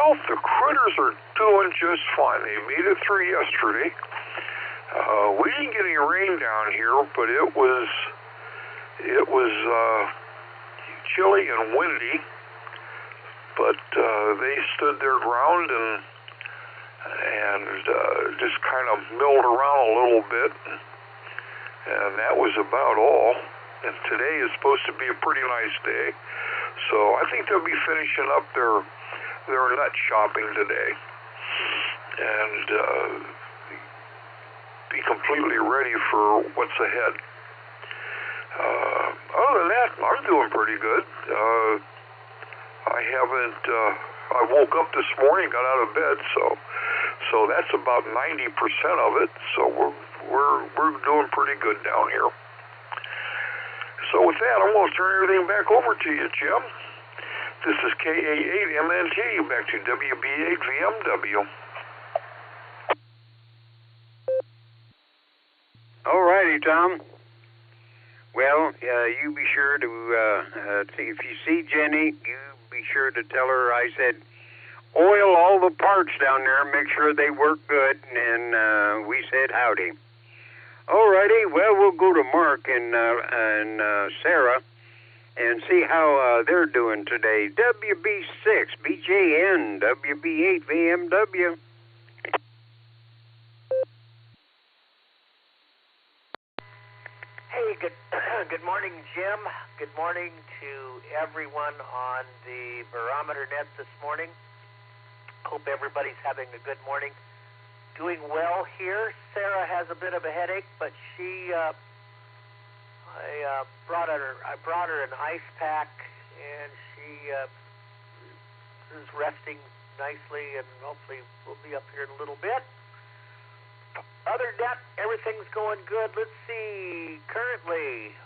Well, the critters are doing just fine. They made it through yesterday. We didn't get any rain down here, but it was chilly and windy. But they stood their ground and just kind of milled around a little bit, and that was about all. And today is supposed to be a pretty nice day, so I think they'll be finishing up their nut shopping today, and be completely ready for what's ahead. Other than that, I'm doing pretty good. I woke up this morning, got out of bed, so that's about 90% of it. So we're doing pretty good down here. So with that, I'm going to turn everything back over to you, Jim. This is KA8MNT, back to WB8VMW. All righty, Tom. Well, you be sure to, if you see Jenny, you be sure to tell her I said oil all the parts down there, make sure they work good, and we said howdy. All righty, well, we'll go to Mark and Sarah and see how they're doing today. WB6, BJN, WB8, VMW. Hey, good morning, Jim. Good morning to everyone on the Barometer Net this morning. Hope everybody's having a good morning. Doing well here. Sarah has a bit of a headache, but I brought her an ice pack, and she is resting nicely, and hopefully we'll be up here in a little bit. Other than that, everything's going good. Let's see. Currently,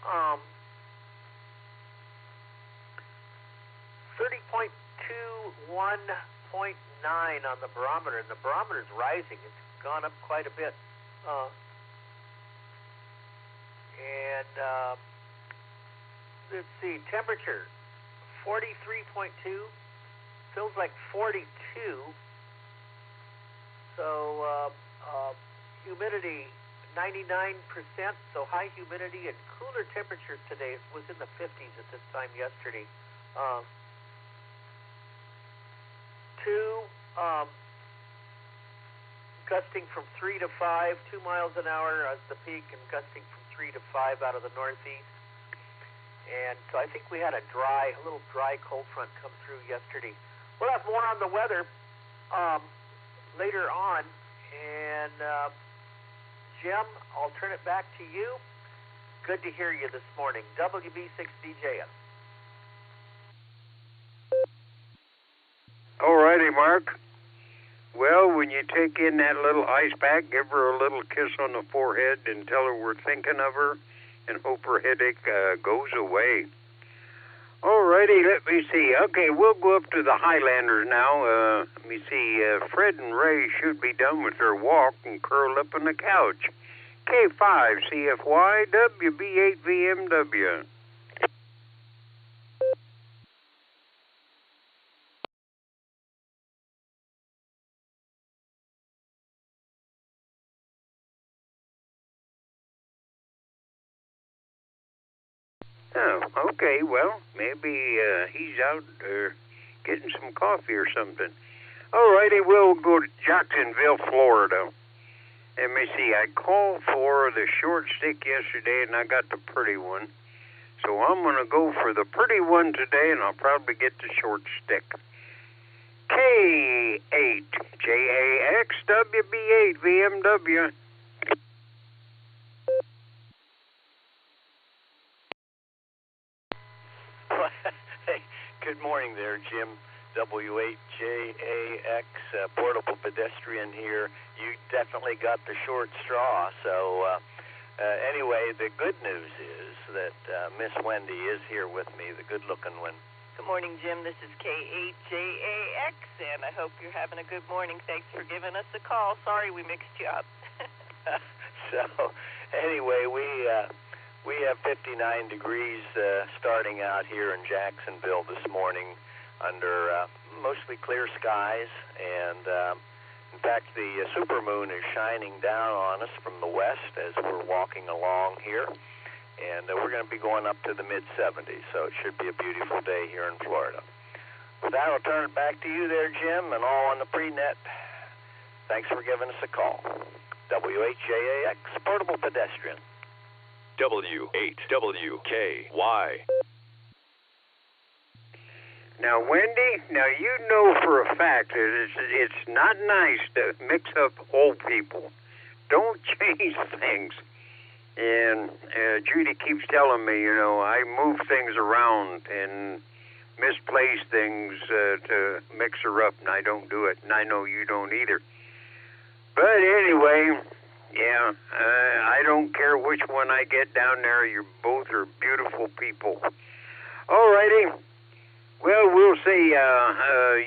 30.21.9 on the barometer, and the barometer is rising. It's gone up quite a bit. Let's see, temperature 43.2, feels like 42. So humidity 99%, so high humidity, and cooler temperatures today. It was in the 50s at this time yesterday. Gusting from 3 to 5, 2 miles an hour as the peak, and gusting from 3 to 5 out of the northeast. And so I think we had a little dry cold front come through yesterday. We'll have more on the weather later on. And Jim, I'll turn it back to you. Good to hear you this morning. WB6DJ. All righty, Mark. Well, when you take in that little ice pack, give her a little kiss on the forehead and tell her we're thinking of her and hope her headache goes away. All righty, let me see. Okay, we'll go up to the Highlanders now. Let me see. Fred and Ray should be done with their walk and curled up on the couch. K5 CFY WB8 VMW. Oh, okay, well, maybe he's out getting some coffee or something. All righty, we'll go to Jacksonville, Florida. Let me see, I called for the short stick yesterday, and I got the pretty one. So I'm going to go for the pretty one today, and I'll probably get the short stick. K8 JAX WB8 VMW. Hey, good morning there, Jim. W8JAX, portable pedestrian here. You definitely got the short straw. So anyway, the good news is that Miss Wendy is here with me, the good-looking one. Good morning, Jim. This is K8JAX, and I hope you're having a good morning. Thanks for giving us a call. Sorry we mixed you up. So anyway, we have 59 degrees starting out here in Jacksonville this morning under mostly clear skies, and in fact, the supermoon is shining down on us from the west as we're walking along here, and we're going to be going up to the mid-70s, so it should be a beautiful day here in Florida. With that, I'll turn it back to you there, Jim, and all on the pre-net. Thanks for giving us a call. WHJAX, Portable Pedestrian. W8WKY. Now, Wendy, you know for a fact that it's not nice to mix up old people. Don't change things. And Judy keeps telling me, I move things around and misplace things to mix her up, and I don't do it, and I know you don't either. But anyway, yeah, I don't care which one I get down there. You both are beautiful people. All righty. Well, we'll see.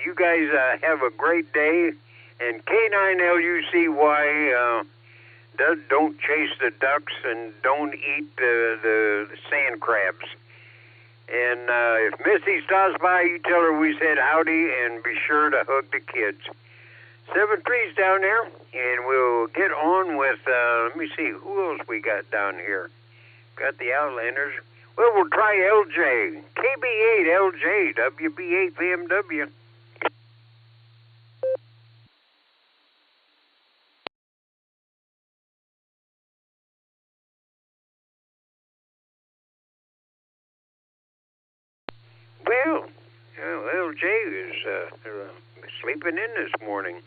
You guys have a great day. And K9LUCY, don't chase the ducks and don't eat the sand crabs. And if Missy stops by, you tell her we said howdy and be sure to hug the kids. 7-3's down there, and we'll get on with, let me see, who else we got down here? Got the Outlanders. Well, we'll try LJ. KB8 LJ, WB8 VMW. Well, LJ is sleeping in this morning.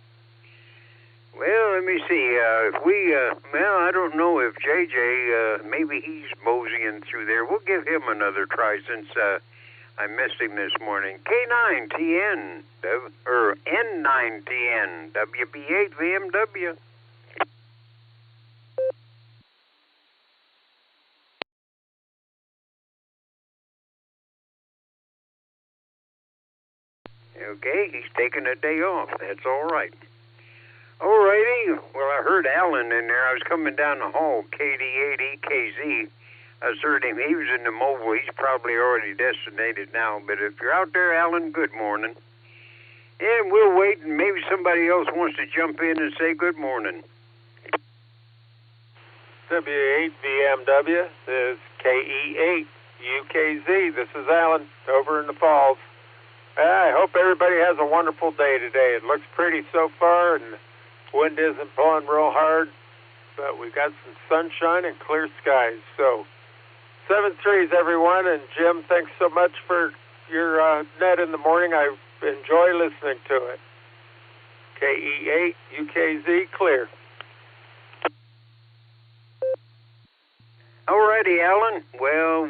Well, let me see. If we, I don't know if JJ, maybe he's moseying through there. We'll give him another try since I missed him this morning. K9TN, or N9TN, WB8 VMW. Okay, he's taking a day off. That's all right. All righty. Well, I heard Alan in there. I was coming down the hall, KD8EKZ. I heard him. He was in the mobile. He's probably already designated now. But if you're out there, Alan, good morning. And we'll wait, and maybe somebody else wants to jump in and say good morning. W8VMW is KE8UKZ. This is Alan over in the Falls. I hope everybody has a wonderful day today. It looks pretty so far, and the wind isn't blowing real hard, but we've got some sunshine and clear skies. So 7-3s, everyone, and Jim, thanks so much for your net in the morning. I enjoy listening to it. KE8UKZ, clear. All righty, Alan. Well,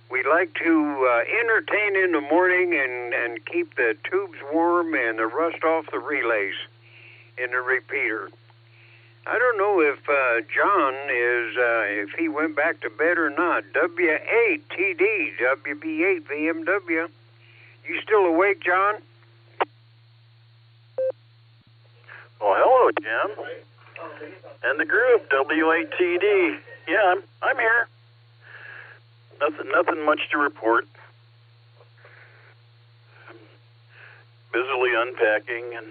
we like to entertain in the morning and keep the tubes warm and the rust off the relays in the repeater. I don't know if John is, if he went back to bed or not. W8TD, WB8 VMW. You still awake, John? Well, hello, Jim. And the group, W8TD. Yeah, I'm here. Nothing much to report. I'm busily unpacking and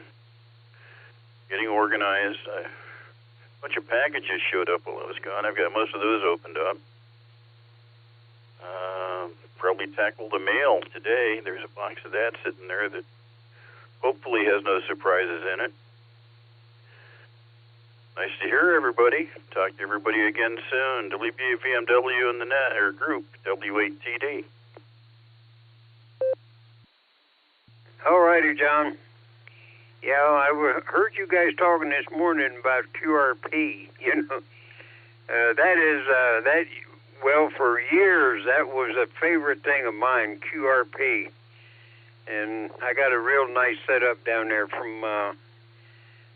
getting organized. A bunch of packages showed up while I was gone. I've got most of those opened up. Probably tackle the mail today. There's a box of that sitting there that hopefully has no surprises in it. Nice to hear everybody. Talk to everybody again soon. WBVMW in the net, or group, W8TD. All righty, John. Yeah, I heard you guys talking this morning about QRP. Well, for years, that was a favorite thing of mine, QRP. And I got a real nice setup down there from...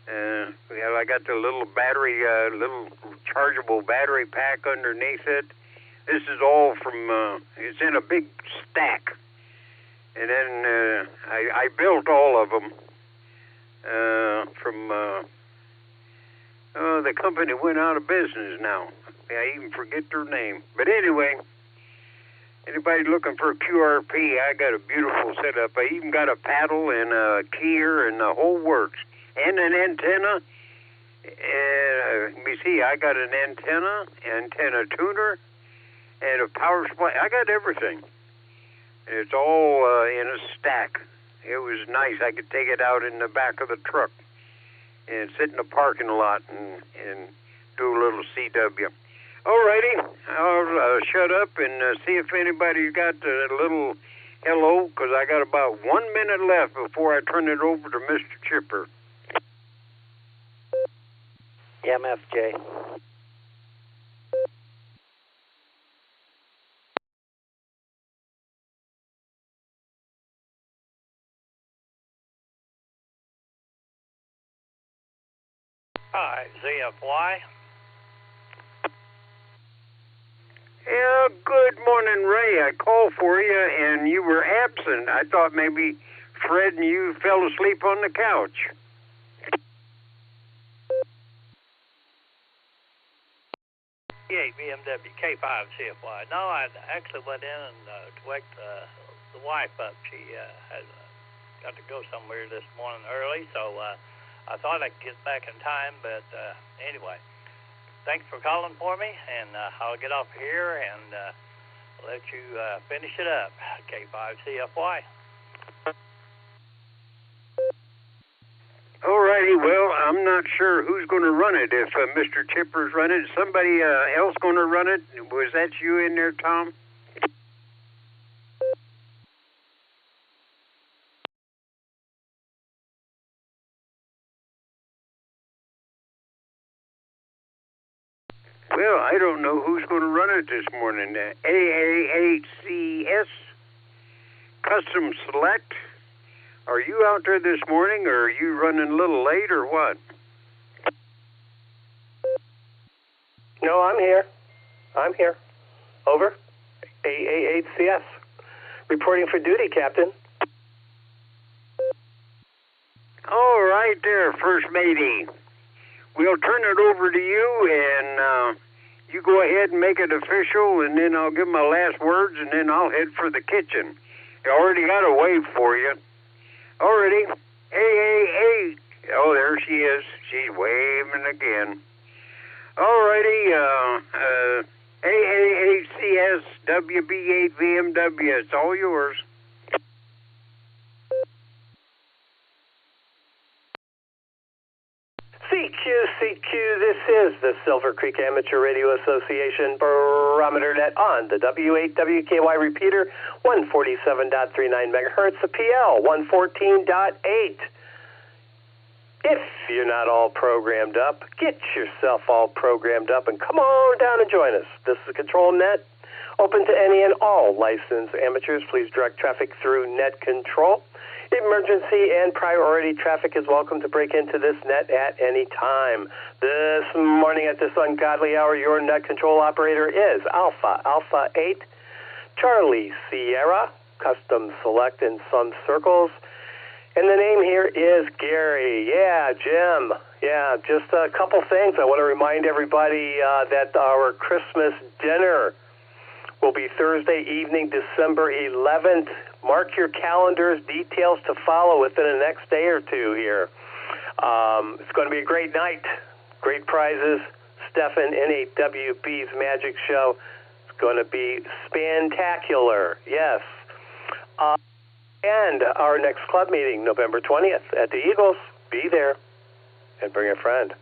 I got the little battery, little chargeable battery pack underneath it. This is all from, it's in a big stack. And then I built all of them from, the company went out of business now. I even forget their name. But anyway, Anybody looking for a QRP, I got a beautiful setup. I even got a paddle and a keyer and the whole works. And an antenna. Let me see, I got an antenna tuner, and a power supply. I got everything. It's all in a stack. It was nice. I could take it out in the back of the truck and sit in the parking lot and do a little CW. Alrighty, I'll shut up and see if anybody's got a little hello, because I got about 1 minute left before I turn it over to Mr. Chipper. MFJ. Hi, ZFY. Yeah, good morning, Ray. I called for you, and you were absent. I thought maybe Fred and you fell asleep on the couch. BMW K5 CFY. No, I actually went in and to wake the wife up. She had got to go somewhere this morning early, so I thought I'd get back in time. But anyway, thanks for calling for me, and I'll get off here and let you finish it up. K5 CFY. Alrighty, well, I'm not sure who's going to run it. If Mr. Chipper's running it, somebody else going to run it? Was that you in there, Tom? Well, I don't know who's going to run it this morning. AAHCS Custom Select. Are you out there this morning, or are you running a little late, or what? No, I'm here. Over. AAHCS. Reporting for duty, Captain. All right there, First Matey. We'll turn it over to you, and you go ahead and make it official, and then I'll give my last words, and then I'll head for the kitchen. I already got a wave for you. Already. Hey. Oh, there she is. She's waving again. Alrighty. AAHCS WB8 VMW. It's all yours. CQ, this is the Silvercreek Amateur Radio Association Barometer Net on the W8WKY repeater, 147.39 megahertz, the PL, 114.8. If you're not all programmed up, get yourself all programmed up and come on down and join us. This is Control Net, open to any and all licensed amateurs. Please direct traffic through net control. Emergency and priority traffic is welcome to break into this net at any time. This morning at this ungodly hour, your net control operator is Alpha 8, Charlie Sierra, Custom Select in some circles. And the name here is Gary. Yeah, Jim. Yeah, just a couple things. I want to remind everybody that our Christmas dinner will be Thursday evening, December 11th. Mark your calendars, details to follow within the next day or two here. It's going to be a great night, great prizes. Stefan N8WB's Magic Show. It's going to be spantacular, yes. And our next club meeting, November 20th at the Eagles. Be there and bring a friend.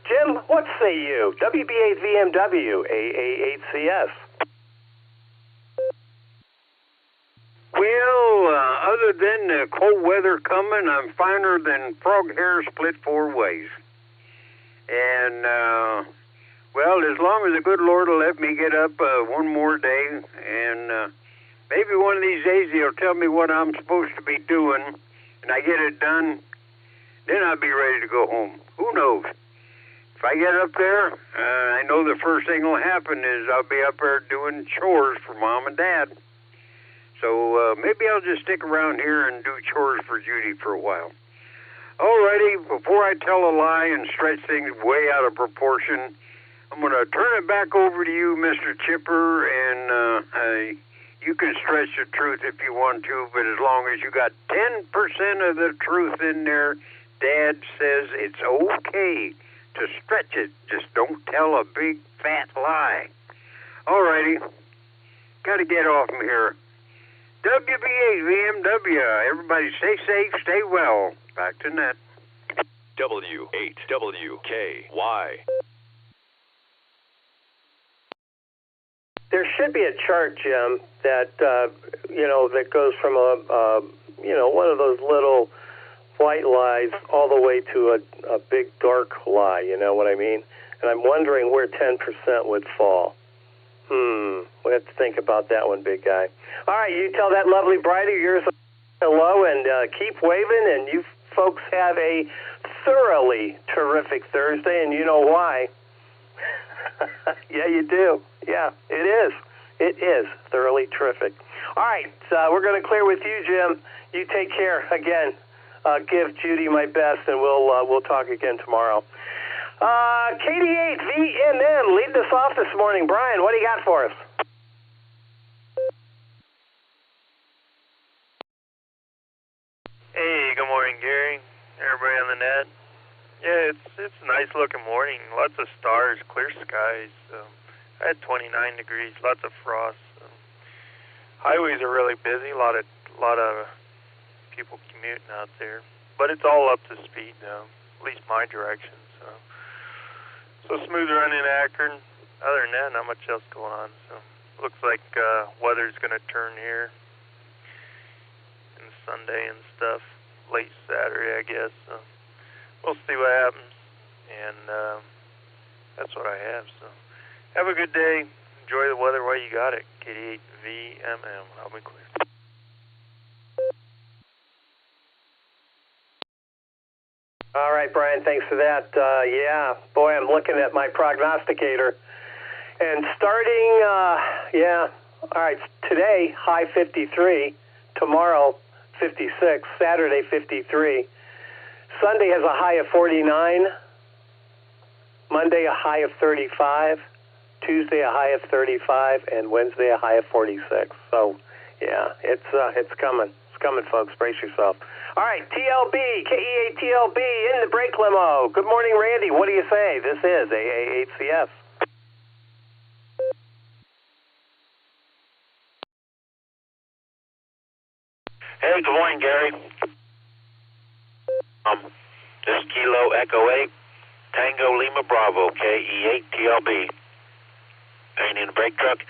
Jim, what say you? WB8 VMW, AA8CS. Well, other than the cold weather coming, I'm finer than frog hair split 4 ways. And, well, as long as the good Lord will let me get up one more day, and maybe one of these days he'll tell me what I'm supposed to be doing, and I get it done, then I'll be ready to go home. Who knows? If I get up there, I know the first thing will happen is I'll be up there doing chores for Mom and Dad. So maybe I'll just stick around here and do chores for Judy for a while. Alrighty, before I tell a lie and stretch things way out of proportion, I'm going to turn it back over to you, Mr. Chipper, and you can stretch the truth if you want to, but as long as you got 10% of the truth in there, Dad says it's okay to stretch it. Just don't tell a big fat lie. All righty. Got to get off from here. WB8 VMW. Everybody stay safe, stay well. Back to net. W8WKY. There should be a chart, Jim, that that goes from one of those little white lies all the way to a big dark lie. You know what I mean? And I'm wondering where 10% would fall. We have to think about that one, big guy. All right, you tell that lovely bride of yours hello and keep waving, and you folks have a thoroughly terrific Thursday, and you know why. Yeah, you do. Yeah, it is. It is thoroughly terrific. All right, we're going to clear with you, Jim. You take care. Again, give Judy my best, and we'll talk again tomorrow. KD8 VMM, lead us off this morning. Brian, what do you got for us? Hey, good morning, Gary. Everybody on the net. Yeah, it's a nice looking morning. Lots of stars, clear skies. I had 29 degrees, lots of frost. Highways are really busy. A lot of people commuting out there, but it's all up to speed now. At least my direction. So smooth run in Akron. Other than that, not much else going on. So looks like weather's going to turn here in Sunday and stuff. Late Saturday, I guess. So we'll see what happens. And that's what I have. So have a good day. Enjoy the weather while you got it. KD8 VMM. I'll be clear. All right, Brian, thanks for that. Yeah, boy, I'm looking at my prognosticator. And starting, all right, today, high 53, tomorrow, 56, Saturday, 53. Sunday has a high of 49, Monday a high of 35, Tuesday a high of 35, and Wednesday a high of 46. So, yeah, it's coming. It's coming, folks. Brace yourself. All right, TLB, KE8TLB in the break limo. Good morning, Randy. What do you say? This is AA8CS. Hey, good morning, Gary. This is Kilo Echo 8, Tango Lima Bravo, KE8TLB. Ain't in the brake truck.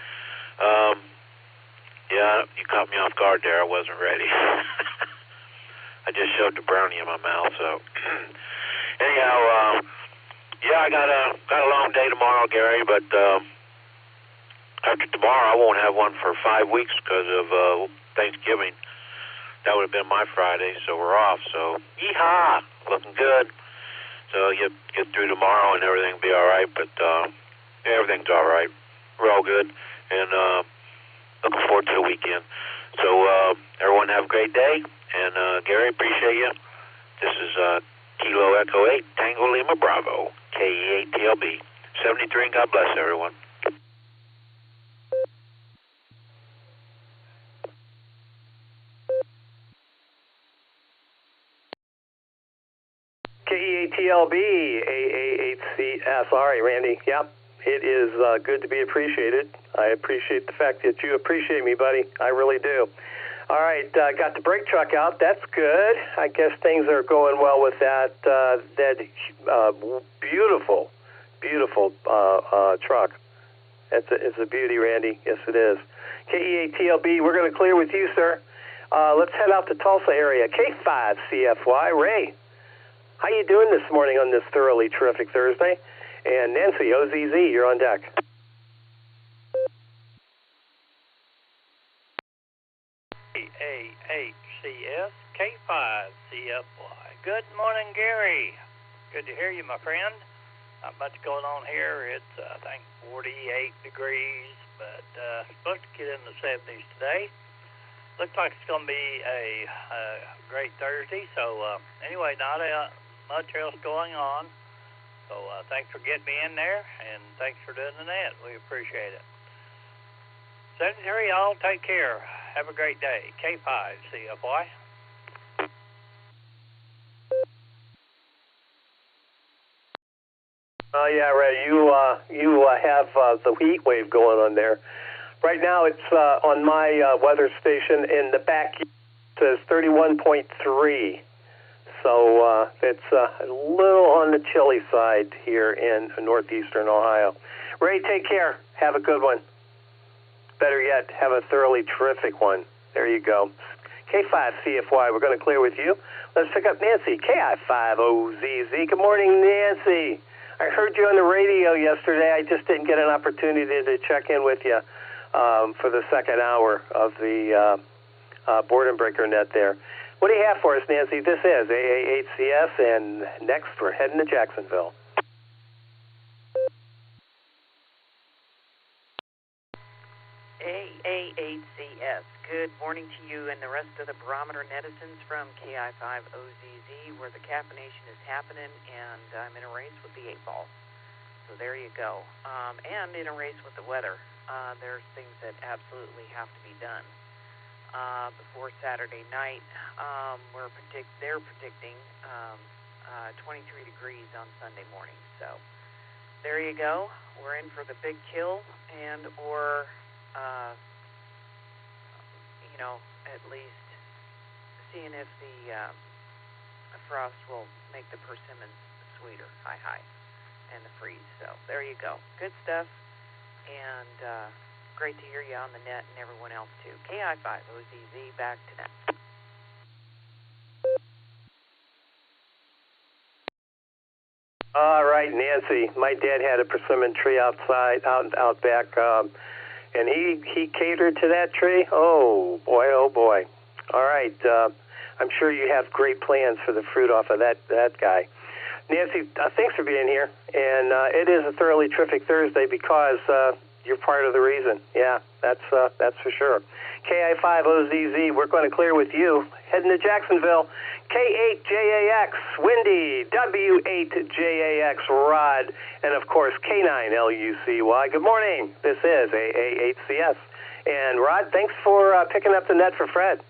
Yeah, you caught me off guard there. I wasn't ready. I just shoved a brownie in my mouth, so anyhow, yeah, I got a long day tomorrow, Gary, but after tomorrow I won't have one for 5 weeks because of Thanksgiving. That would have been my Friday, so we're off, so yeehaw, looking good. So you get through tomorrow and everything will be all right, but everything's all right. We're all good, and looking forward to the weekend. So everyone have a great day. And, Gary, appreciate you. This is Kilo Echo 8, Tango Lima Bravo, KE8TLB. 73, and God bless everyone. KE8TLB, AA8CS. All right, Randy. Yep, it is good to be appreciated. I appreciate the fact that you appreciate me, buddy. I really do. All right, got the brake truck out. That's good. I guess things are going well with that beautiful truck. It's a beauty, Randy. Yes, it is. KE8TLB, we're going to clear with you, sir. Let's head out to Tulsa area. K5CFY, Ray. How you doing this morning on this thoroughly terrific Thursday? And Nancy, OZZ, you're on deck. AHCS K5CFY. Good morning, Gary. Good to hear you, my friend. Not much going on here. It's, I think, 48 degrees, but supposed to get in the 70s today. Looks like it's going to be a great Thursday. So, anyway, not much else going on. So, thanks for getting me in there, and thanks for doing the net. We appreciate it. Sedentary, I'll take care. Have a great day. K5, CFY. Yeah, Ray, you have the heat wave going on there. Right now, it's on my weather station in the back. It says 31.3. So it's a little on the chilly side here in northeastern Ohio. Ray, take care. Have a good one. Better yet, have a thoroughly terrific one. There you go. K5 CFY, we're going to clear with you. Let's pick up Nancy, KI5OZZ. Good morning, Nancy. I heard you on the radio yesterday. I just didn't get an opportunity to check in with you for the second hour of the Boredom Breaker Net there. What do you have for us, Nancy? This is AA8CS, and next we're heading to Jacksonville. AA8CS, good morning to you and the rest of the Barometer netizens from KI5OZZ, where the caffeination is happening, and I'm in a race with the 8-ball. So there you go. And in a race with the weather. There's things that absolutely have to be done. Before Saturday night, they're predicting 23 degrees on Sunday morning. So there you go. We're in for the big kill, and or at least seeing if the frost will make the persimmons sweeter, high, and the freeze. So there you go. Good stuff, and great to hear you on the net and everyone else too. KI5OZZ, back to that. All right, Nancy. My dad had a persimmon tree outside, out back, and he catered to that tree. Oh boy. All right. I'm sure you have great plans for the fruit off of that guy. Nancy, thanks for being here. And it is a thoroughly terrific Thursday because you're part of the reason. Yeah, that's for sure. KI5OZZ, we're going to clear with you. Heading to Jacksonville. K8JAX, Windy, W8JAX, Rod, and of course K9LUCY. Good morning. This is AA8CS. And Rod, thanks for picking up the net for Fred.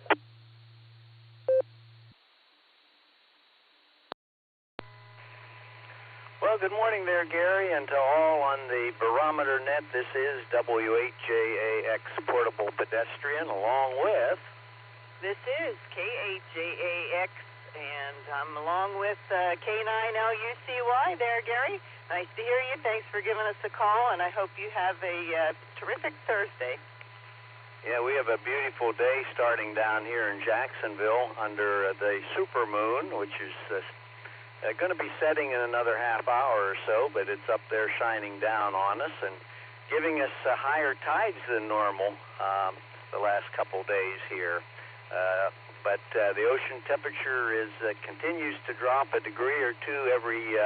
Well, good morning there, Gary, and to all on the Barometer Net. This is W8JAX Portable Pedestrian, along with... This is K8JAX, and I'm along with K9LUCY there, Gary. Nice to hear you. Thanks for giving us a call, and I hope you have a terrific Thursday. Yeah, we have a beautiful day starting down here in Jacksonville under the supermoon, which is going to be setting in another half hour or so, but it's up there shining down on us and giving us higher tides than normal the last couple days here. But the ocean temperature continues to drop a degree or two every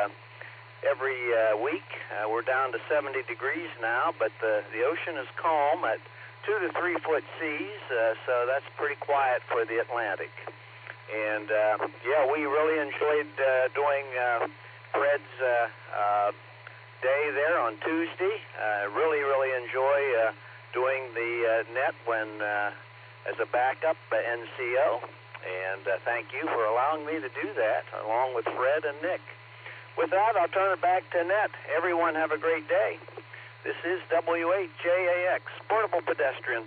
week. We're down to 70 degrees now, but the ocean is calm at 2 to 3 foot seas, so that's pretty quiet for the Atlantic. And yeah, we really enjoyed doing Fred's day there on Tuesday. Really enjoy doing the net when as a backup NCO, and thank you for allowing me to do that, along with Fred and Nick. With that, I'll turn it back to Net. Everyone have a great day. This is W8JAX, Portable Pedestrian.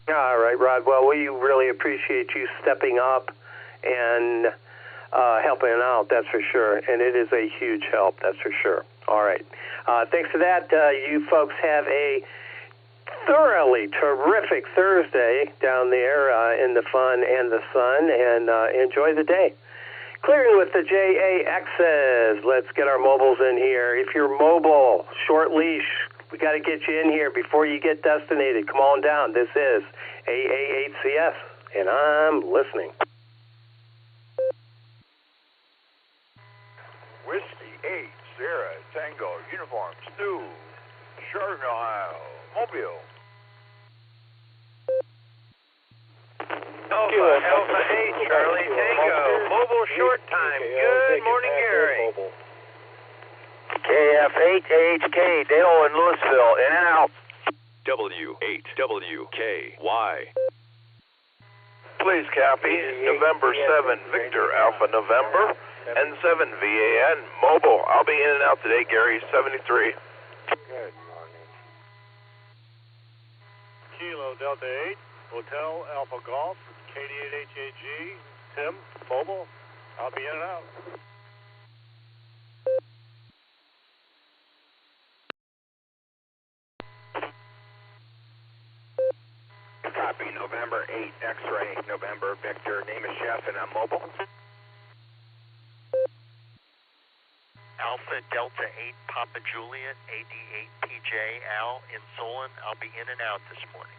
All right, Rod. Well, we really appreciate you stepping up and helping out, that's for sure. And it is a huge help, that's for sure. All right. Thanks for that. You folks have a thoroughly terrific Thursday down there in the fun and the sun, and enjoy the day. Clearing with the JAXs. Let's get our mobiles in here. If you're mobile, short leash, we got to get you in here before you get destinated. Come on down. This is AA8CS, and I'm listening. Whiskey 8, Sierra, Tango, Uniform, Stu, Chardon, Ohio, Mobile. Alpha 8, Charlie, Tango, Mobile Short Time. Good morning, Gary. KF8AHK, Dale in Louisville, in and out. W8WKY. Please copy. November 7, Victor Alpha November, N7 VAN, mobile. I'll be in and out today, Gary, 73. Good morning. Kilo Delta 8, Hotel Alpha Golf, KD8HAG, Tim, mobile. I'll be in and out. Copy, November 8, X-ray, November, Victor, name is Chef, and I'm mobile. Alpha Delta 8, Papa Juliet, AD8 PJ, Al in Solon. I'll be in and out this morning.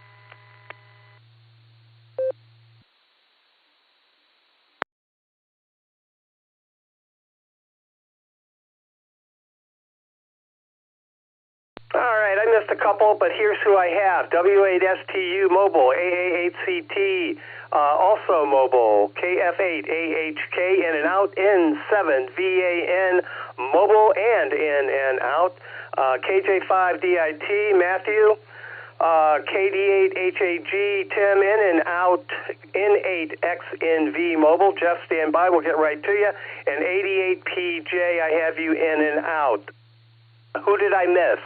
All right, I missed a couple, but here's who I have. W8STU mobile, AA8CT, also mobile, KF8AHK, in and out, N7 VAN, mobile and in and out, KJ5DIT, Matthew, KD8HAG, Tim, in and out, N8XNV mobile, Jeff, stand by, we'll get right to you, and 88PJ, I have you in and out. Who did I miss?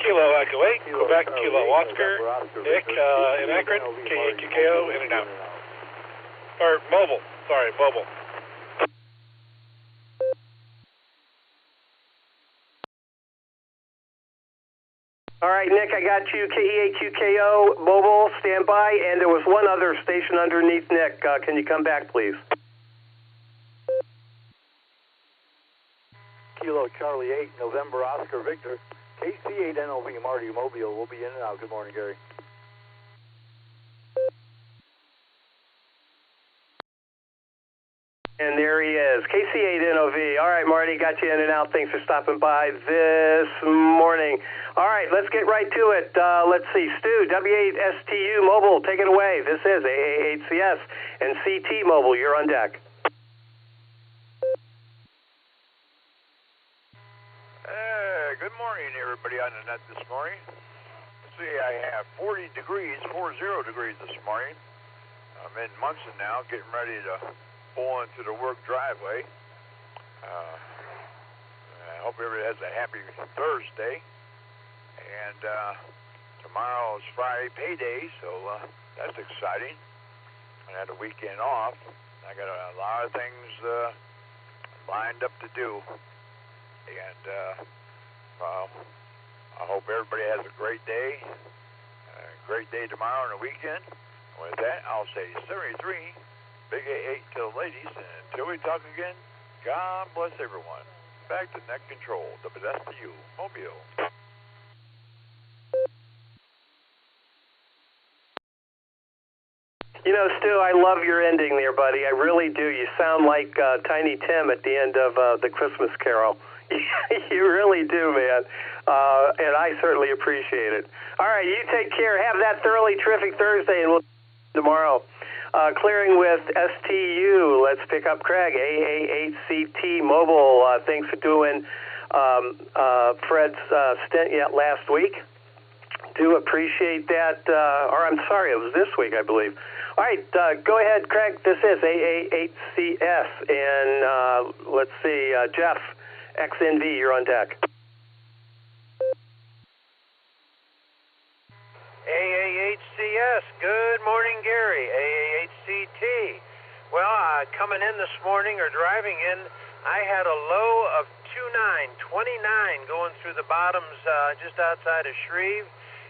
Kilo Echo 8, Quebec, Kilo Oscar, Nick, in Akron, K8QKO, in and out. Or mobile, sorry, mobile. All right, Nick, I got you, KE8QKO, mobile, stand by, and there was one other station underneath Nick. Can you come back, please? Kilo Charlie 8, November Oscar Victor, KC8NOV Marty Mobile. We'll be in and out. Good morning, Gary. And there he is, KC8NOV. All right, Marty, got you in and out. Thanks for stopping by this morning. All right, let's get right to it. Let's see, Stu, W8STU Mobile, take it away. This is AA8CS and CT Mobile. You're on deck. Good morning, everybody on the net this morning. Let's see, I have 40 degrees this morning. I'm in Munson now, getting ready to pull into the work driveway. I hope everybody has a happy Thursday. And tomorrow is Friday payday, so that's exciting. I had a weekend off. I got a lot of things lined up to do. And I hope everybody has a great day tomorrow and the weekend. With that, I'll say 73, Big A8 to the ladies, and until we talk again, God bless everyone. Back to net control, WSTU, Mobile. You know, Stu, I love your ending there, buddy. I really do. You sound like Tiny Tim at the end of the Christmas Carol. You really do, man. And I certainly appreciate it. All right, you take care. Have that thoroughly terrific Thursday, and we'll see you tomorrow. Clearing with STU. Let's pick up Craig, AA8CT Mobile. Thanks for doing Fred's stint last week. Do appreciate that. Or I'm sorry, it was this week, I believe. All right, go ahead, Craig. This is AA8CS. And let's see, Jeff, XNV, you're on deck. AA8CS, good morning, Gary. AA8CT. Well, coming in this morning or driving in, I had a low of 29 going through the bottoms just outside of Shreve.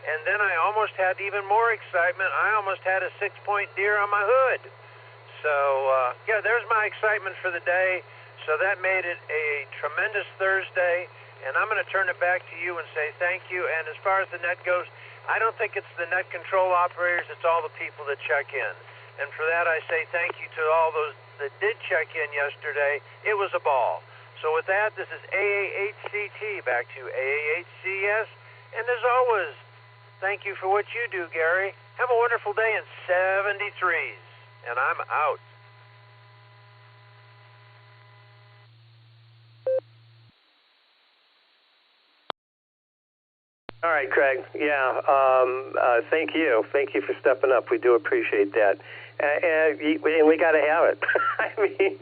And then I almost had even more excitement. I almost had a 6-point deer on my hood. So, yeah, there's my excitement for the day. So that made it a tremendous Thursday. And I'm going to turn it back to you and say thank you. And as far as the net goes, I don't think it's the net control operators. It's all the people that check in. And for that, I say thank you to all those that did check in yesterday. It was a ball. So with that, this is AA8CT back to AA8CS. And as always, thank you for what you do, Gary. Have a wonderful day in 73s. And I'm out. All right, Craig. Yeah, thank you. Thank you for stepping up. We do appreciate that. And we got to have it. I mean,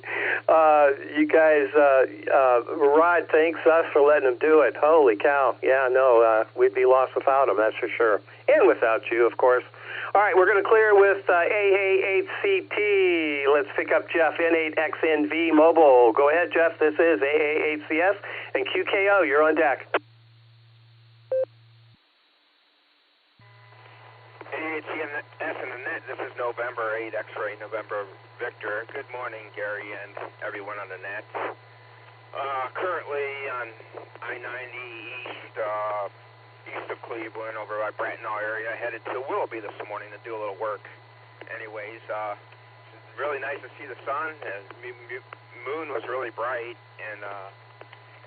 you guys, Rod thanks us for letting him do it. Holy cow. Yeah, no, we'd be lost without him, that's for sure. And without you, of course. All right, we're going to clear with AA8CT. Let's pick up Jeff, N8XNV Mobile. Go ahead, Jeff. This is AA8CS. And QKO, you're on deck. AHCS in the net, this is November 8, X-ray, November Victor. Good morning, Gary, and everyone on the net. Currently on I-90 east of Cleveland, over by Brantenau area, headed to Willoughby this morning to do a little work. Anyways, it's really nice to see the sun, and moon was really bright, and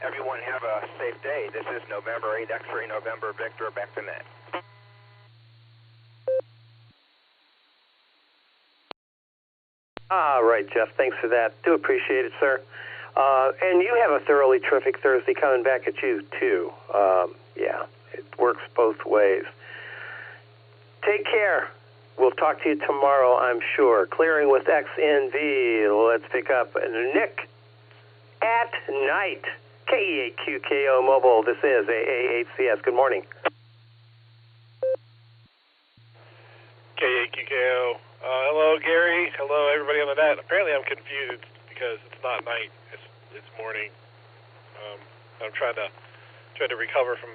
everyone have a safe day. This is November 8, X-ray, November Victor, back to net. All right, Jeff. Thanks for that. Do appreciate it, sir. And you have a thoroughly terrific Thursday coming back at you, too. Yeah, it works both ways. Take care. We'll talk to you tomorrow, I'm sure. Clearing with XNV. Let's pick up Nick at night. KEAQKO Mobile. This is AA8CS. Good morning. KEAQKO. Hello, Gary. Hello, everybody on the net. Apparently, I'm confused because it's not night; it's morning. I'm trying to recover from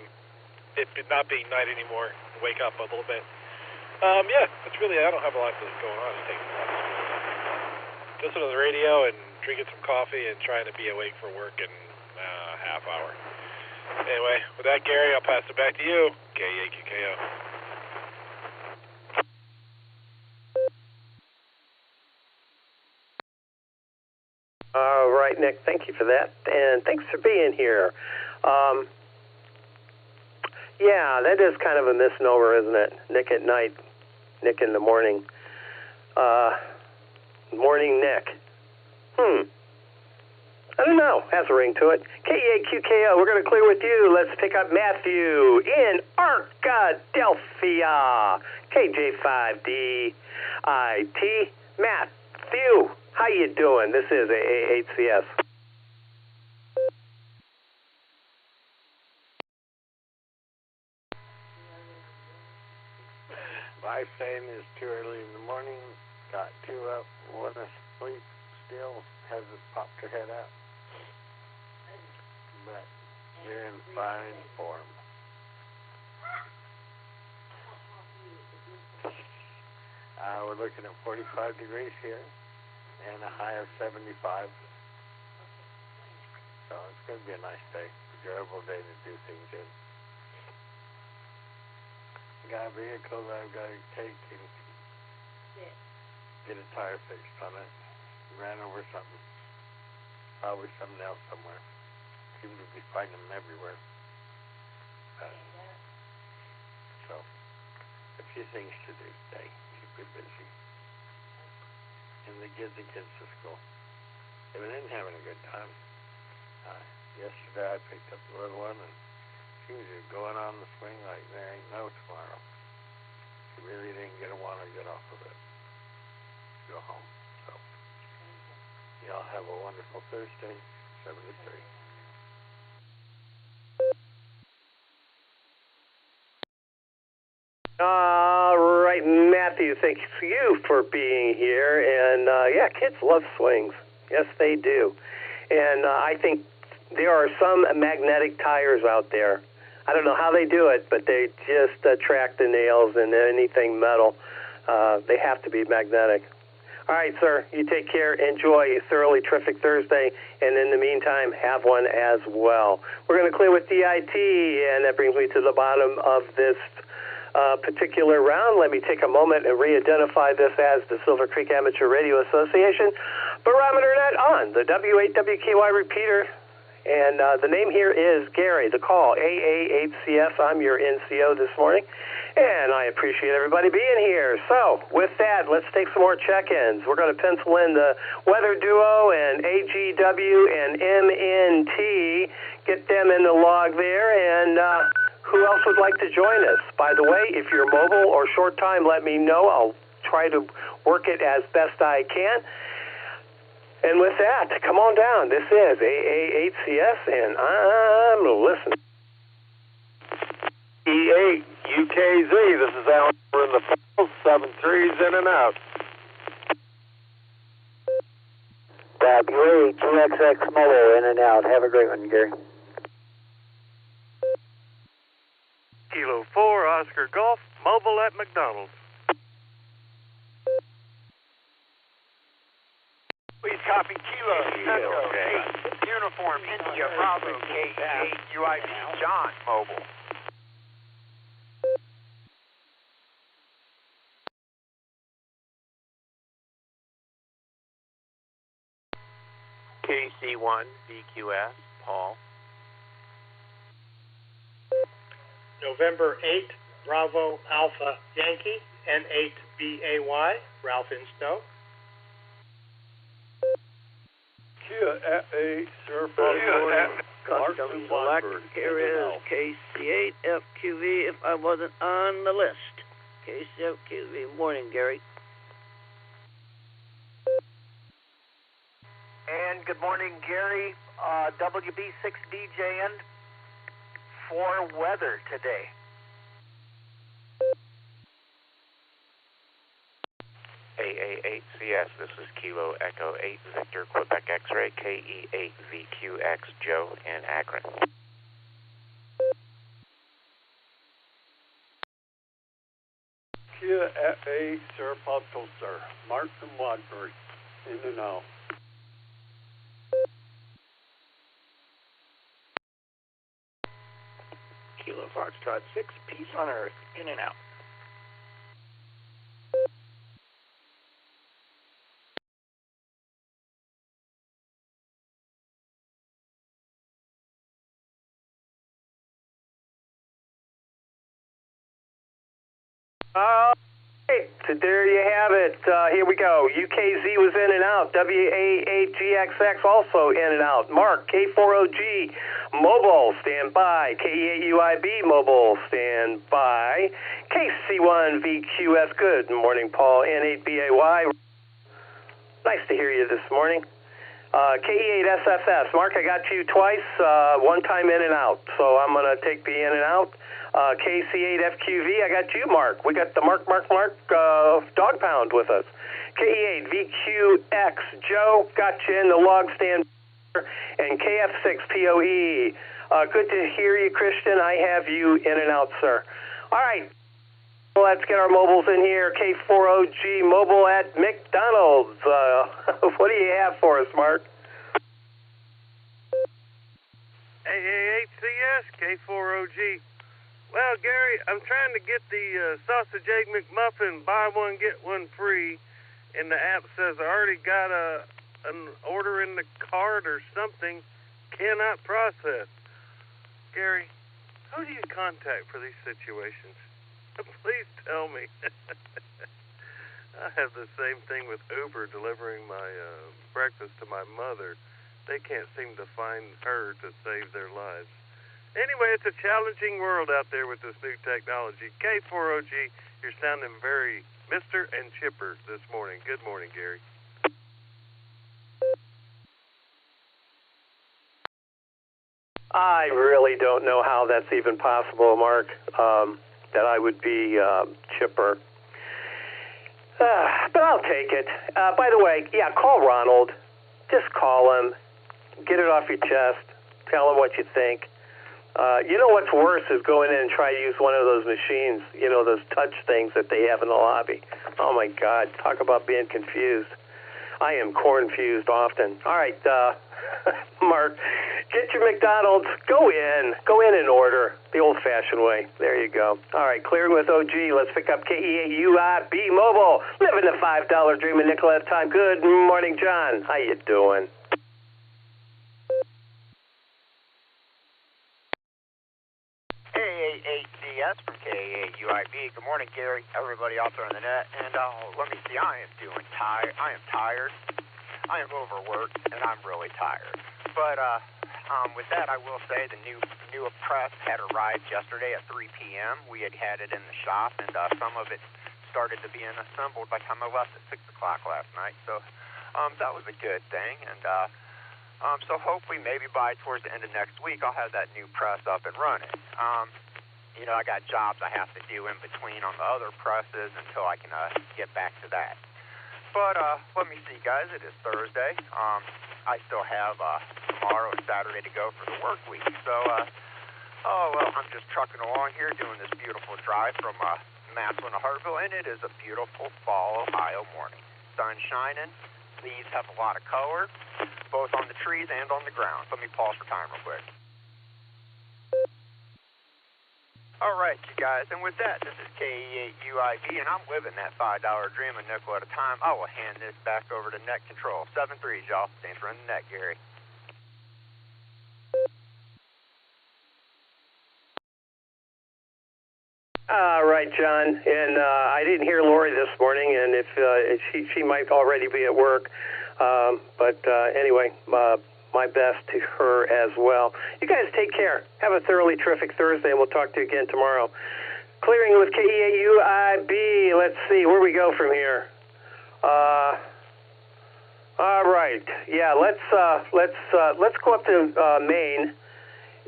it not being night anymore. Wake up a little bit. Yeah, it's really I don't have a lot going on. It's taking a lot of school. Listen to the radio and drinking some coffee and trying to be awake for work in a half hour. Anyway, with that, Gary, I'll pass it back to you. KEAQKO. All right, Nick, thank you for that, and thanks for being here. Yeah, that is kind of a misnomer, isn't it? Nick at night, Nick in the morning. Morning Nick. I don't know. Has a ring to it. KEAQKO, we're going to clear with you. Let's pick up Matthew in Arkadelphia. KJ5DIT. Matthew. How you doing? This is AA8CS. My saying is too early in the morning. Got two up, one asleep still. Hasn't popped her head out. But they're in fine form. We're looking at 45 degrees here. And a high of 75. So it's going to be a nice day, enjoyable day to do things in. Got a vehicle that I've got to take and get a tire fixed on it. Ran over something. Probably something else somewhere. Seem to be finding them everywhere. So, a few things to do today. Keep me busy. And they get the kids to school. They've been having a good time. Yesterday I picked up the little one and she was just going on the swing like there ain't no tomorrow. She really didn't want to get off of it. Go home. So, y'all have a wonderful Thursday, 7 to 3. All right, Matthew, thank you for being here. And, yeah, kids love swings. Yes, they do. And I think there are some magnetic tires out there. I don't know how they do it, but they just attract the nails and anything metal. They have to be magnetic. All right, sir, you take care. Enjoy a thoroughly terrific Thursday. And in the meantime, have one as well. We're going to clear with DIT, and that brings me to the bottom of this particular round. Let me take a moment and re-identify this as the Silvercreek Amateur Radio Association Barometer Net on the W8WKY repeater. And the name here is Gary. The call, AA8CS. I'm your NCO this morning. And I appreciate everybody being here. So, with that, let's take some more check-ins. We're going to pencil in the Weather Duo and AGW and MNT. Get them in the log there. And who else would like to join us? By the way, if you're mobile or short time, let me know. I'll try to work it as best I can. And with that, come on down. This is AA8CS, and I'm listening. E8 UKZ, this is Alan. We're in the falls, 7-3s in and out. W8 GXX Mobile in and out. Have a great one, Gary. Kilo 4 Oscar Golf, mobile at McDonald's. Please copy Kilo Echo 8 Uniform India Bravo K8 UIV John mobile. KC1 VQS Paul. November 8 Bravo Alpha Yankee N8 BAY Ralph Instow. Kia at 8, Sir Custom Black. Here is KC8 FQV if I wasn't on the list. KC8 FQV. Morning, Gary. And good morning, Gary. WB6DJN for weather today. AA8CS, this is Kilo Echo 8 Victor Quebec X-Ray KE8VQX Joe in Akron. Kia at 8, Sir Pubco, sir. Martin Wadbury, in and out. Kilo Foxtrot 6, Peace on Earth, in and out. So there you have it. Here we go. UKZ was in and out. WA8GXX also in and out. Mark, K40G, mobile, stand by. KE8UIB, mobile, stand by. KC1VQS, good morning, Paul. N8BAY, nice to hear you this morning. KE8SFS, Mark, I got you twice, one time in and out. So I'm going to take the in and out. KC8FQV, I got you, Mark. We got the Mark dog pound with us. KE8VQX, Joe, got you in the log stand. And KF6POE, good to hear you, Christian. I have you in and out, sir. All right, let's get our mobiles in here. K40G mobile at McDonald's. What do you have for us, Mark? AA8CS, K40G. Well, Gary, I'm trying to get the sausage egg McMuffin, buy one, get one free, and the app says I already got an order in the cart or something, cannot process. Gary, who do you contact for these situations? Please tell me. I have the same thing with Uber delivering my breakfast to my mother. They can't seem to find her to save their lives. Anyway, it's a challenging world out there with this new technology. K40G, you're sounding very Mr. and chipper this morning. Good morning, Gary. I really don't know how that's even possible, Mark, that I would be chipper. But I'll take it. By the way, yeah, call Ronald. Just call him. Get it off your chest. Tell him what you think. You know what's worse is going in and try to use one of those machines, you know, those touch things that they have in the lobby. Oh, my God. Talk about being confused. I am corn-fused often. All right, Mark, get your McDonald's. Go in and order the old-fashioned way. There you go. All right, clearing with OG. Let's pick up KE8UIB Mobile. Living the $5 dream a nickel at a time. Good morning, John. How you doing? KA8CS from KA8UIB. Good morning, Gary. Everybody out there on the net. And let me see, I am tired. I am overworked, and I'm really tired. But with that, I will say the new new press had arrived yesterday at 3 p.m. We had it in the shop, and some of it started to be assembled by the time I left at 6 o'clock last night. So that was a good thing. And so hopefully maybe by towards the end of next week, I'll have that new press up and running. You know, I got jobs I have to do in between on the other presses until I can get back to that. But let me see, guys. It is Thursday. I still have tomorrow and Saturday to go for the work week. So, I'm just trucking along here doing this beautiful drive from Massillon to Hartville, and it is a beautiful fall Ohio morning. Sun shining. Leaves have a lot of color, both on the trees and on the ground. Let me pause for time real quick. All right, you guys, and with that, this is KE8UIB, and I'm living that $5 dream a nickel at a time. I will hand this back over to Net Control. 7-3, y'all. Thanks for running the net, Gary. All right, John, and I didn't hear Lori this morning, and if she might already be at work, but anyway, my best to her as well. You guys take care. Have a thoroughly terrific Thursday, and we'll talk to you again tomorrow. Clearing with KE8UIB. Let's see where we go from here. All right. Yeah, let's go up to Maine.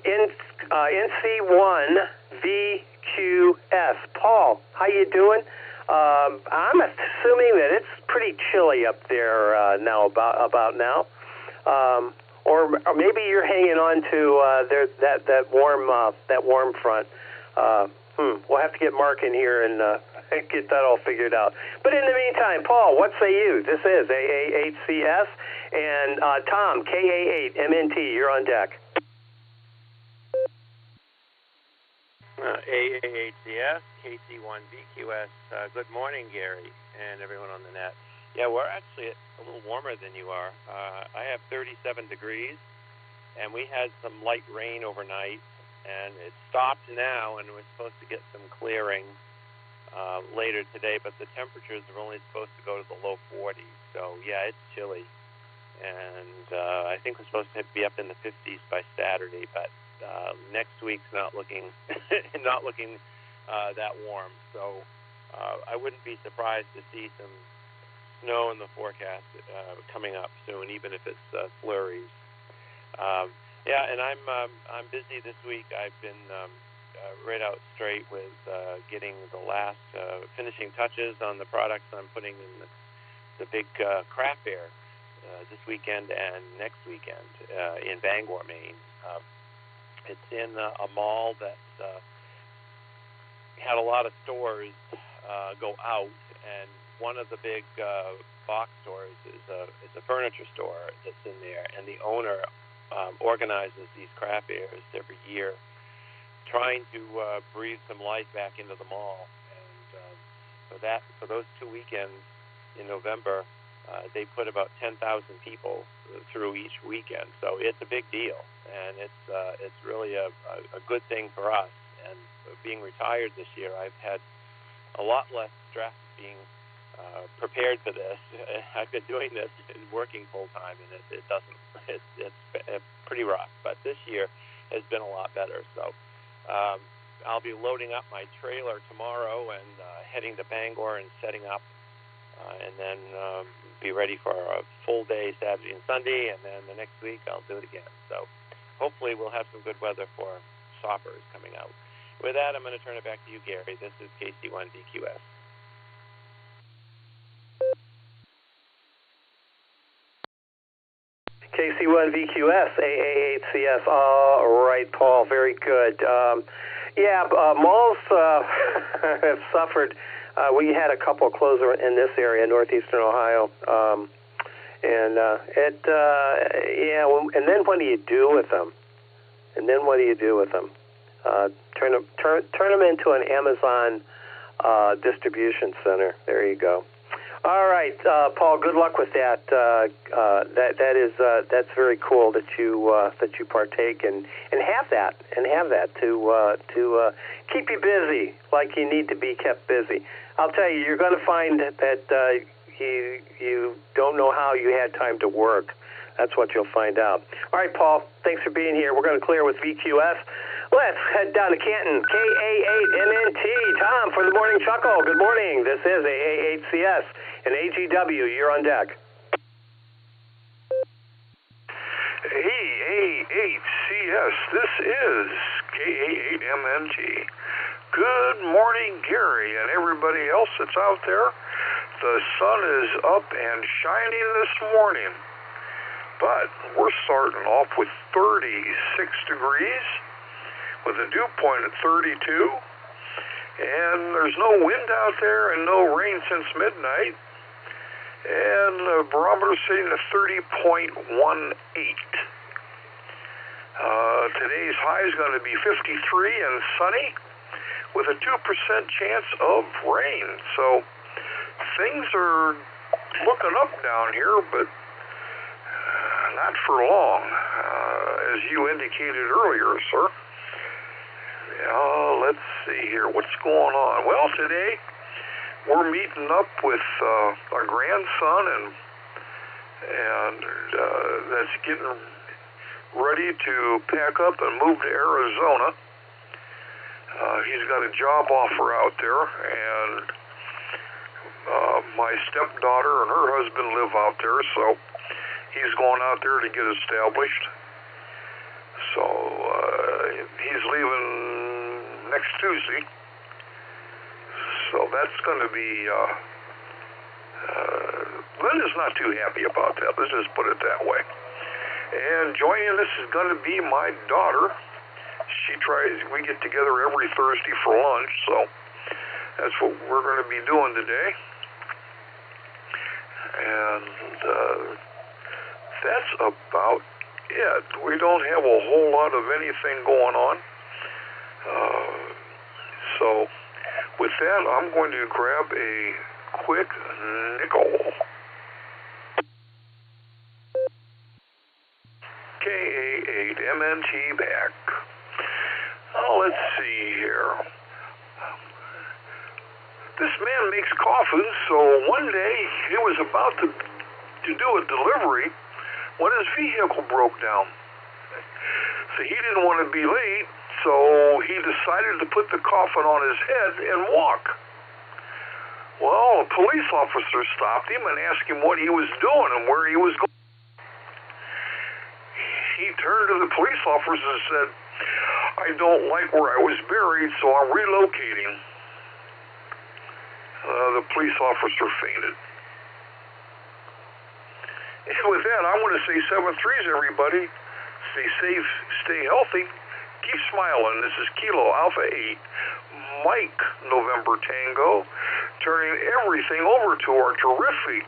NC1 VQS. Paul, how you doing? I'm assuming that it's pretty chilly up there now. About now. Or maybe you're hanging on to that warm front. We'll have to get Mark in here and get that all figured out. But in the meantime, Paul, what say you? This is AA8CS, and Tom, KA8MNT, you're on deck. AA8CS, KC1BQS. Good morning, Gary, and everyone on the net. Yeah, we're actually a little warmer than you are. I have 37 degrees, and we had some light rain overnight, and it stopped now, and we're supposed to get some clearing later today, but the temperatures are only supposed to go to the low 40s. So, yeah, it's chilly. And I think we're supposed to be up in the 50s by Saturday, but next week's not looking that warm. So I wouldn't be surprised to see some snow in the forecast coming up soon, even if it's flurries. Yeah, and I'm busy this week. I've been right out straight with getting the last finishing touches on the products I'm putting in the big craft fair this weekend and next weekend in Bangor, Maine. It's in a mall that had a lot of stores go out, and one of the big box stores is a furniture store that's in there, and the owner organizes these craft fairs every year, trying to breathe some life back into the mall. And for those 2 weekends in November, they put about 10,000 people through each weekend. So it's a big deal, and it's really a good thing for us. And being retired this year, I've had a lot less stress being prepared for this. I've been doing this and working full time, and it's pretty rough. But this year has been a lot better. So I'll be loading up my trailer tomorrow and heading to Bangor and setting up, and then be ready for a full day Saturday and Sunday, and then the next week I'll do it again. So hopefully we'll have some good weather for shoppers coming out. With that, I'm going to turn it back to you, Gary. This is KC1BQS. KC1VQS, AA8CS. All right, Paul, very good. Malls have suffered. We had a couple close in this area, northeastern Ohio, and then what do you do with them? Turn them into an Amazon distribution center. There you go. All right, Paul. Good luck with that. That's very cool that you partake and have that to keep you busy, like you need to be kept busy. I'll tell you, you're going to find that you don't know how you had time to work. That's what you'll find out. All right, Paul. Thanks for being here. We're going to clear with VQS. Let's head down to Canton. KA8MNT. Tom for the Morning Chuckle. Good morning. This is AA8CS and AGW. You're on deck. AA8CS. This is KA8MNT. Good morning, Gary, and everybody else that's out there. The sun is up and shining this morning, but we're starting off with 36 degrees with a dew point at 32, and there's no wind out there and no rain since midnight, and the barometer's sitting at 30.18. Today's high is going to be 53 and sunny with a 2% chance of rain. So things are looking up down here, but not for long, as you indicated earlier, sir. Let's see here. What's going on? Well, today we're meeting up with our grandson, and that's getting ready to pack up and move to Arizona. He's got a job offer out there, and my stepdaughter and her husband live out there, so he's going out there to get established. So he's leaving next Tuesday. So that's going to be, Linda's not too happy about that. Let's just put it that way. And joining us is going to be my daughter. We get together every Thursday for lunch, so that's what we're going to be doing today. And that's about it. We don't have a whole lot of anything going on. So with that, I'm going to grab a quick nickel. KA8MNT back. Oh, let's see here. This man makes coffins, so one day he was about to do a delivery when his vehicle broke down. So he didn't want to be late, so he decided to put the coffin on his head and walk. Well, a police officer stopped him and asked him what he was doing and where he was going. He turned to the police officer and said, "I don't like where I was buried, so I'm relocating." The police officer fainted. And with that, I want to say 7-3s, everybody. Stay safe, stay healthy, keep smiling. This is Kilo Alpha 8, Mike November Tango, turning everything over to our terrific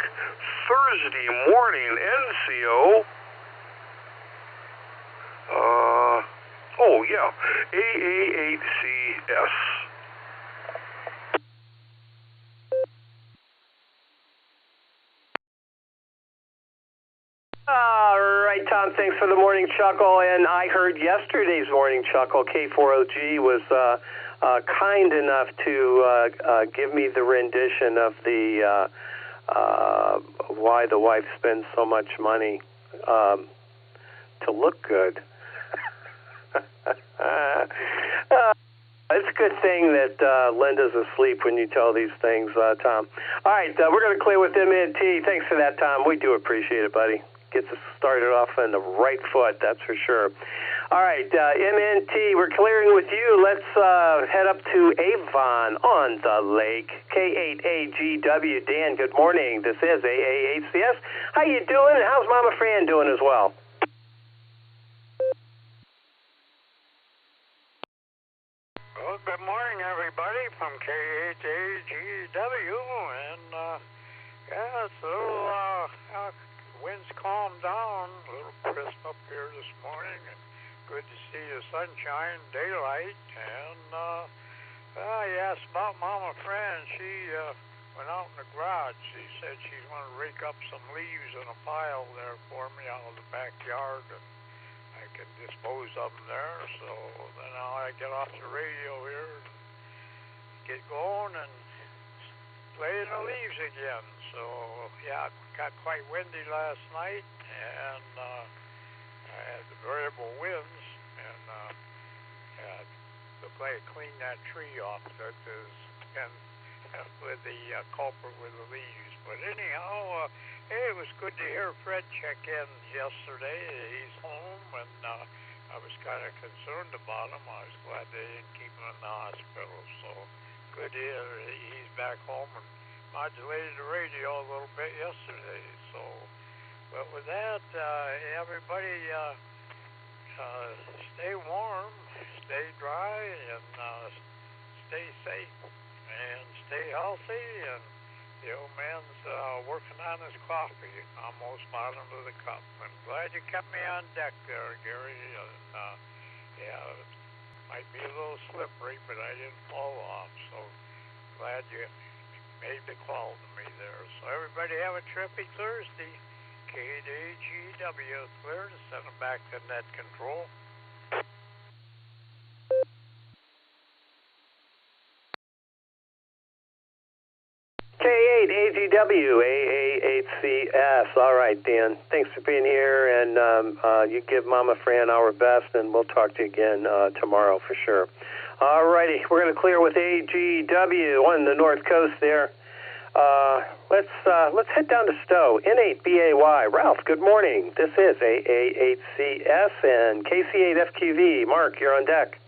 Thursday morning NCO. AA8CS. All right, Tom, thanks for the morning chuckle. And I heard yesterday's morning chuckle. K4OG was kind enough to give me the rendition of the why the wife spends so much money to look good. It's a good thing that Linda's asleep when you tell these things, Tom. All right, we're going to clear with MNT. Thanks for that, Tom. We do appreciate it, buddy. Gets us started off on the right foot, that's for sure. All right, MNT, we're clearing with you. Let's head up to Avon on the Lake. K8AGW. Dan, good morning. This is AA8CS. How you doing, and how's Mama Fran doing as well? Well, good morning, everybody, from K8AGW, and yeah, so wind's calmed down, a little crisp up here this morning, and good to see the sunshine, daylight, and I asked about Mama Fran. She went out in the garage. She said she's going to rake up some leaves in a pile there for me out of the backyard, and I can dispose of them there. So then I get off the radio here, get going, and lay in the leaves again. So yeah, it got quite windy last night, and I had the variable winds, and Looked like it cleaned that tree off and with the culprit with the leaves. But anyhow, hey, it was good to hear Fred check in yesterday. He's home, and I was kind of concerned about him. I was glad they didn't keep him in the hospital. So good to hear he's back home and modulated the radio a little bit yesterday. So, but with that, everybody stay warm, stay dry, and stay safe, and stay healthy. And the old man's working on his coffee, almost bottom of the cup. I'm glad you kept me on deck there, Gary. And, yeah, it might be a little slippery, but I didn't fall off. So glad you made the call to me there. So everybody have a terrific Thursday. KDGW clear to send them back to net control. K8 AGW AA8CS. All right, Dan. Thanks for being here, and you give Mama Fran our best, and we'll talk to you again tomorrow for sure. All righty, we're going to clear with AGW on the North Coast there. Let's head down to Stowe. N8BAY. Ralph, good morning. This is AA8CS and KC8FQV. Mark, you're on deck.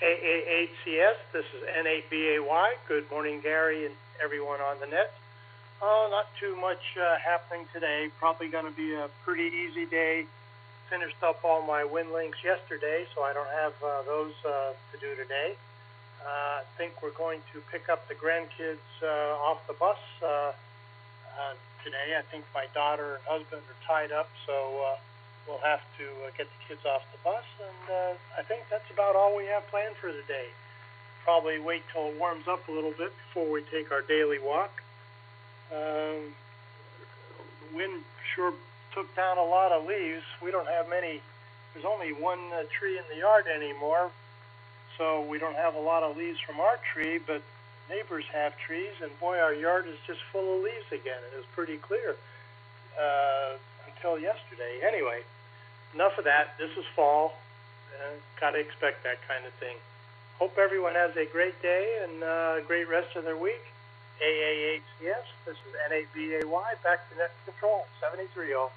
AA8CS, this is N8BAY. Good morning, Gary, and everyone on the net. Oh, not too much happening today. Probably going to be a pretty easy day. Finished up all my wind links yesterday, so I don't have those to do today. I think we're going to pick up the grandkids off the bus today. I think my daughter and husband are tied up, so we'll have to get the kids off the bus, and I think that's about all we have planned for the day. Probably wait till it warms up a little bit before we take our daily walk. The wind sure took down a lot of leaves. We don't have many. There's only one tree in the yard anymore, so we don't have a lot of leaves from our tree, but neighbors have trees, and boy, our yard is just full of leaves again. It was pretty clear until yesterday. Anyway, enough of that. This is fall. Got to expect that kind of thing. Hope everyone has a great day and a great rest of their week. AA8CS, this is N8BAY, back to net control, 73 all.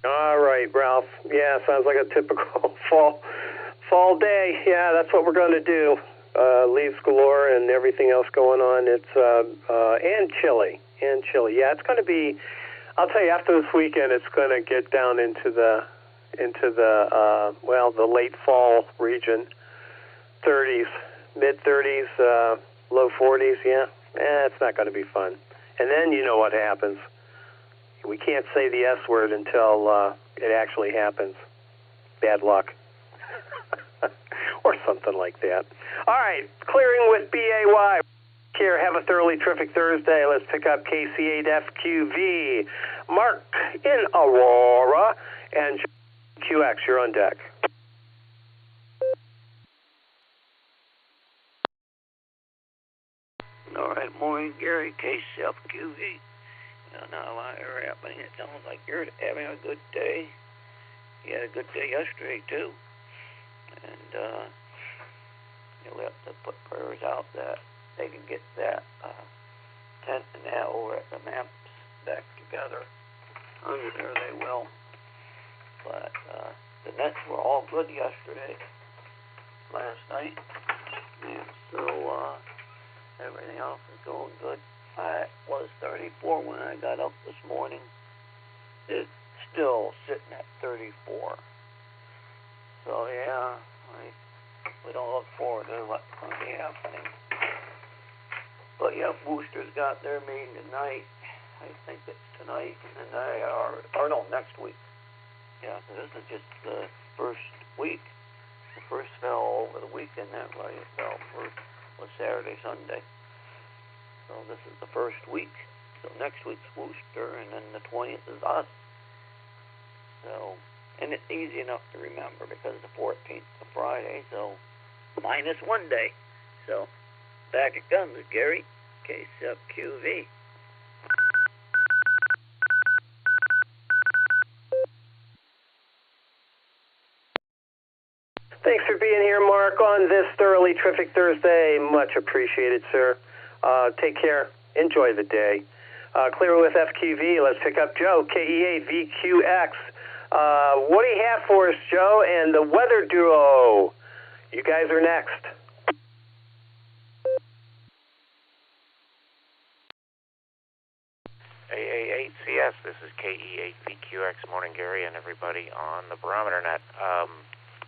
All right, Ralph. Yeah, sounds like a typical fall day. Yeah, that's what we're going to do. Leaves galore and everything else going on. It's and chilly. Yeah, it's going to be. I'll tell you, after this weekend, it's going to get down into the the late fall region, 30s, mid 30s, low 40s. Yeah, it's not going to be fun. And then you know what happens. We can't say the S word until it actually happens. Bad luck. Or something like that. All right, clearing with BAY. Here, have a thoroughly terrific Thursday. Let's pick up KC8FQV. Mark in Aurora, and QX, you're on deck. All right, morning, Gary, KC8FQV. Now, you're happening. It sounds like you're having a good day. You had a good day yesterday, too. And you'll have to put prayers out that they can get that tent and that over at the maps back together. Under there they will. But the nets were all good yesterday, last night. And so everything else is going good. I was 34 when I got up this morning. It's still sitting at 34. So yeah, we don't look forward to what's going to be happening. But yeah, Boosters got their meeting tonight. I think it's tonight, and then they are, or no, next week. Yeah, so this is just the first week. The first fell over the weekend, that way it fell. First was Saturday, Sunday. So this is the first week. So next week's Booster, and then the 20th is us. So, and it's easy enough to remember because the 14th is a Friday, so minus one day. So, back it comes, Gary. KCLQV. Thanks for being here, Mark, on this thoroughly terrific Thursday. Much appreciated, sir. Take care. Enjoy the day. Clear with FQV. Let's pick up Joe, KE8VQX. What do you have for us, Joe, and the weather duo? You guys are next. AA8CS, this is KE8VQX. Morning, Gary, and everybody on the Barometer Net.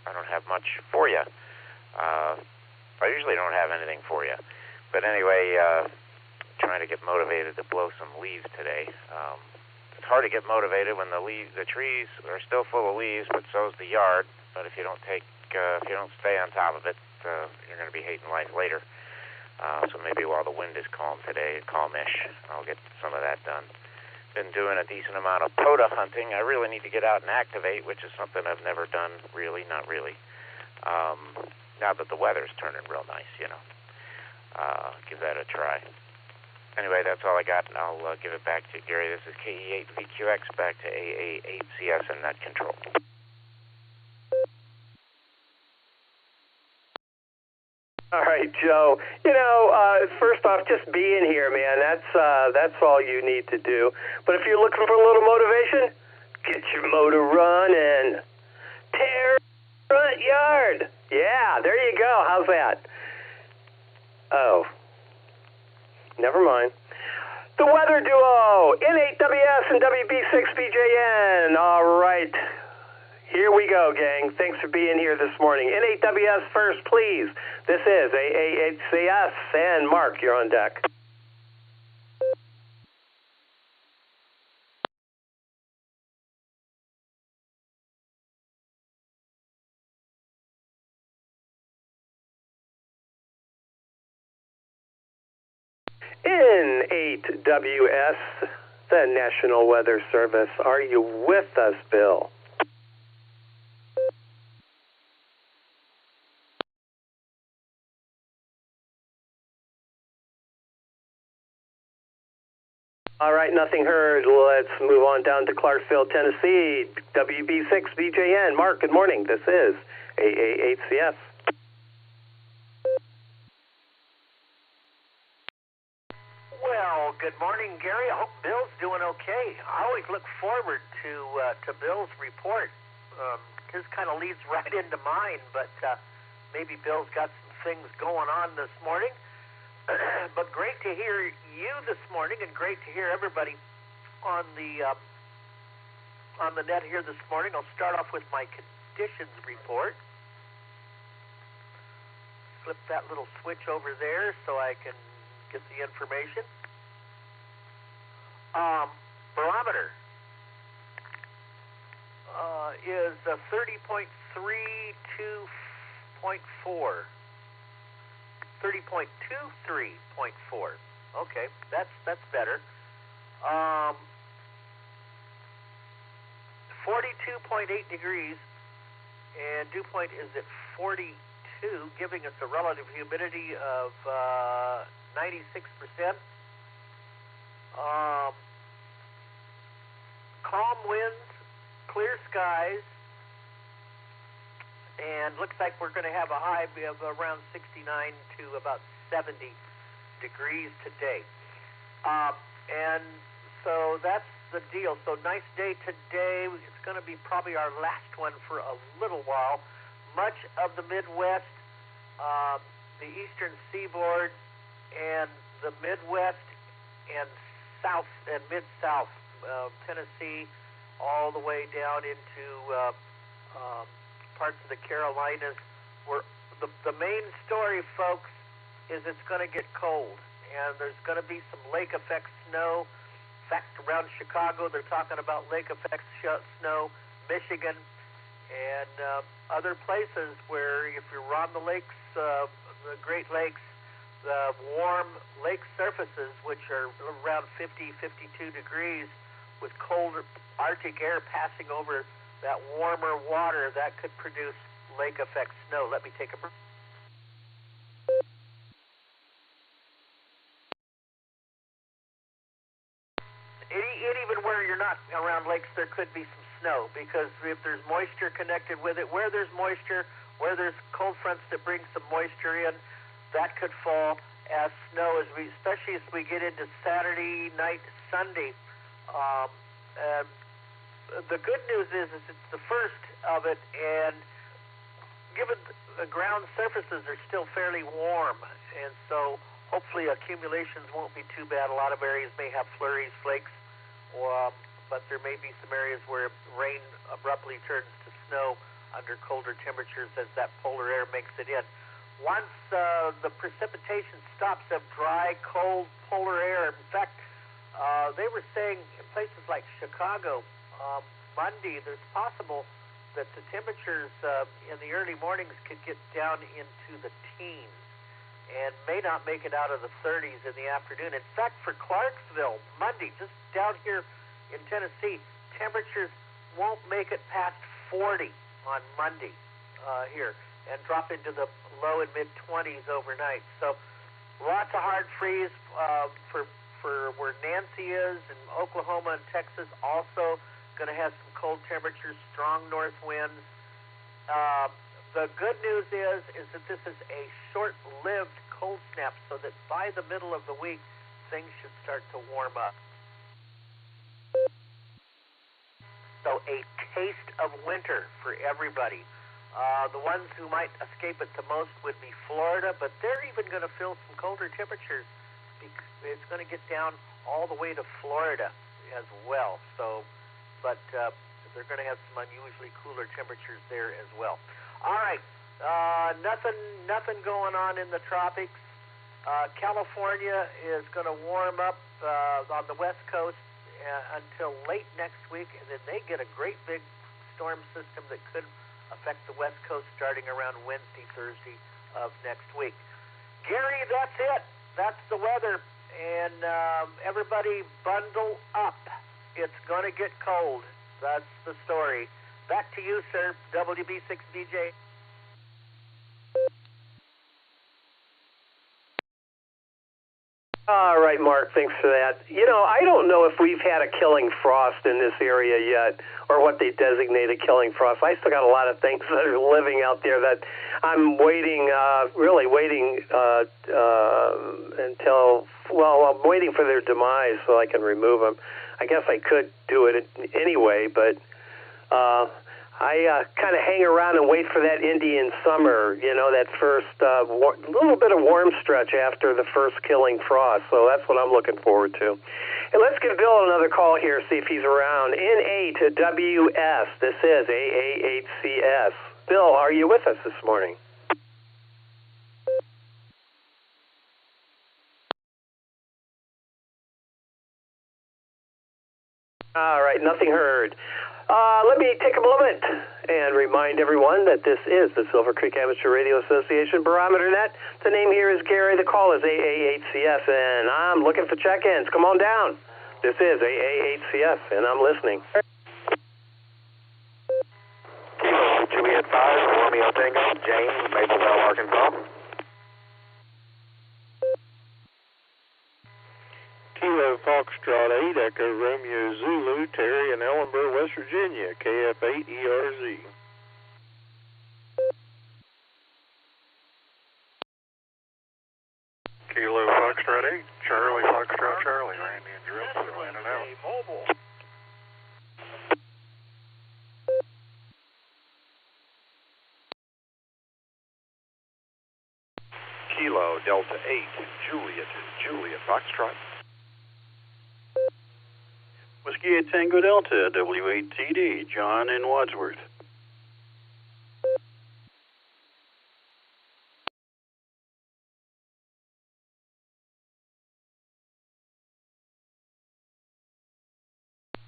I don't have much for you. I usually don't have anything for you. But anyway, trying to get motivated to blow some leaves today. It's hard to get motivated when the trees are still full of leaves, but so's the yard. But if you don't stay on top of it, you're going to be hating life later. So maybe while the wind is calm today, calmish, I'll get some of that done. Been doing a decent amount of POTA hunting. I really need to get out and activate, which is something I've never done, really, not really. Now that the weather's turning real nice, give that a try. Anyway, that's all I got, and I'll give it back to you, Gary. This is KE8VQX, back to AA8CS and Net Control. All right, Joe. First off, just being here, man, that's all you need to do. But if you're looking for a little motivation, get your motor running. Tear front yard. Yeah, there you go. How's that? Oh, never mind. The weather duo, N8WS and WB6BJN. All right. Here we go, gang. Thanks for being here this morning. N8WS first, please. This is AA8CS, and Mark, you're on deck. N8WS, the National Weather Service. Are you with us, Bill? All right, nothing heard. Let's move on down to Clarksville, Tennessee. WB6BJN. Mark, good morning. This is AA8CS. Well, good morning, Gary. I hope Bill's doing okay. I always look forward to Bill's report. His kind of leads right into mine, but maybe Bill's got some things going on this morning. But great to hear you this morning, and great to hear everybody on the net here this morning. I'll start off with my conditions report. Flip that little switch over there so I can get the information. Barometer is 30.32.4. 30.23.4. Okay, that's better. 42.8 degrees, and dew point is at 42, giving us a relative humidity of 96%. Calm winds, clear skies, and looks like we're going to have a high of around 69 to about 70 degrees today. And so that's the deal. So nice day today. It's going to be probably our last one for a little while. Much of the Midwest, the eastern seaboard, and the Midwest and South and Mid-South, Tennessee, all the way down into parts of the Carolinas. The main story, folks, is it's going to get cold, and there's going to be some lake effect snow. In fact, around Chicago, they're talking about lake effect snow, Michigan, and other places where if you're on the lakes, the Great Lakes, the warm lake surfaces, which are around 50, 52 degrees, with colder Arctic air passing over that warmer water, that could produce lake effect snow. Let me take a break. where you're not around lakes, there could be some snow, because if there's moisture connected with it, where there's moisture, where there's cold fronts that bring some moisture in, that could fall as snow, especially as we get into Saturday night, Sunday. The good news is it's the first of it, and given the ground surfaces are still fairly warm, and so hopefully accumulations won't be too bad. A lot of areas may have flurries, flakes, but there may be some areas where rain abruptly turns to snow under colder temperatures as that polar air makes it in. Once the precipitation stops of dry, cold polar air, in fact, they were saying in places like Chicago, Monday, there's possible that the temperatures in the early mornings could get down into the teens and may not make it out of the 30s in the afternoon. In fact, for Clarksville, Monday, just down here in Tennessee, temperatures won't make it past 40 on Monday here and drop into the low and mid-20s overnight. So lots of hard freeze for where Nancy is, and Oklahoma and Texas also going to have some cold temperatures, strong north winds. The good news is that this is a short-lived cold snap, so that by the middle of the week, things should start to warm up. So a taste of winter for everybody. The ones who might escape it the most would be Florida, but they're even going to feel some colder temperatures. It's going to get down all the way to Florida as well. So, but they're going to have some unusually cooler temperatures there as well. All right, nothing going on in the tropics. California is going to warm up on the west coast until late next week, and then they get a great big storm system that could affect the west coast starting around Wednesday, Thursday of next week. Gary, that's it. That's the weather, and everybody bundle up. It's going to get cold. That's the story. Back to you, sir, WB6BJ. All right, Mark, thanks for that. You know, I don't know if we've had a killing frost in this area yet, or what they designate a killing frost. I still got a lot of things that are living out there that I'm waiting, really waiting until, well, I'm waiting for their demise so I can remove them. I guess I could do it anyway, but I kind of hang around and wait for that Indian summer, you know, that first little bit of warm stretch after the first killing frost. So that's what I'm looking forward to. And let's give Bill another call here, see if he's around. NA to WS. This is AAHCS. Bill, are you with us this morning? All right, nothing heard. Let me take a moment and remind everyone that this is the Silvercreek Amateur Radio Association Barometer Net. The name here is Gary. The call is AAHCS, and I'm looking for check-ins. Come on down. This is AAHCS, and I'm listening. Kilo Juliet 5, Romeo Tango, James, Mapleville, Arkansas. Kilo Foxtrot 8, Echo Romeo Zulu, Terry in Ellenboro, West Virginia, KF8 ERZ. Kilo Foxtrot 8, Charlie Foxtrot Charlie, Randy and Drill, in and out. Mobile. Kilo Delta 8, Juliet Foxtrot. Whiskey 8 Tango Delta, W8TD, John in Wadsworth.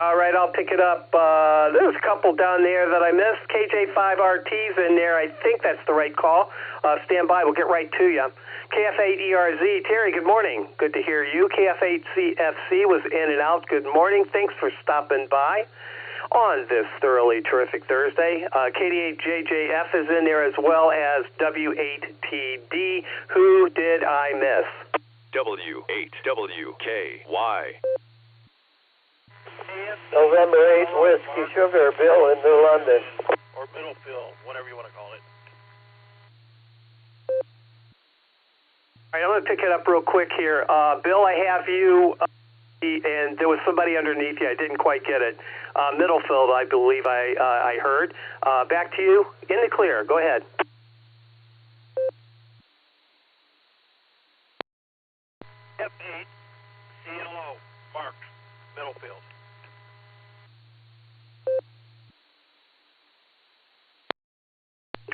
All right, I'll pick it up. There's a couple down there that I missed. KJ5RT's in there. I think that's the right call. Stand by. We'll get right to you. KF8ERZ. Terry, good morning. Good to hear you. KF8CFC was in and out. Good morning. Thanks for stopping by on this thoroughly terrific Thursday. KD8JJF is in there as well as W8TD. Who did I miss? W8WKY. November 8 Whiskey Sugar, Bill in New London. Or Middlefield, whatever you want to call it. All right, I'm going to pick it up real quick here. Bill, I have you, and there was somebody underneath you. I didn't quite get it. Middlefield, I believe I heard. Back to you. In the clear. Go ahead. F8, CLO, marked, Middlefield.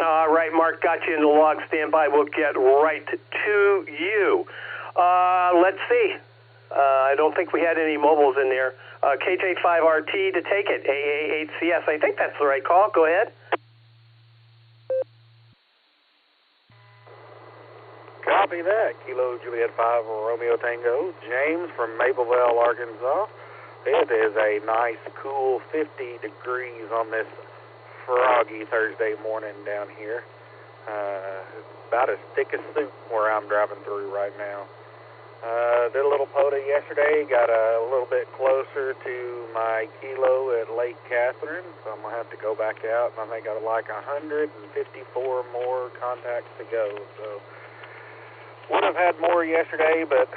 All right, Mark, got you in the log. Stand by. We'll get right to you. Let's see. I don't think we had any mobiles in there. KJ5RT to take it. AA8CS. I think that's the right call. Go ahead. Copy that. Kilo Juliet 5 Romeo Tango. James from Mapleville, Arkansas. It is a nice, cool 50 degrees on this froggy Thursday morning down here. About as thick as soup where I'm driving through right now. Did a little POTA yesterday, got a little bit closer to my kilo at Lake Catherine, so I'm going to have to go back out, and I think I got like 154 more contacts to go. So would have had more yesterday, but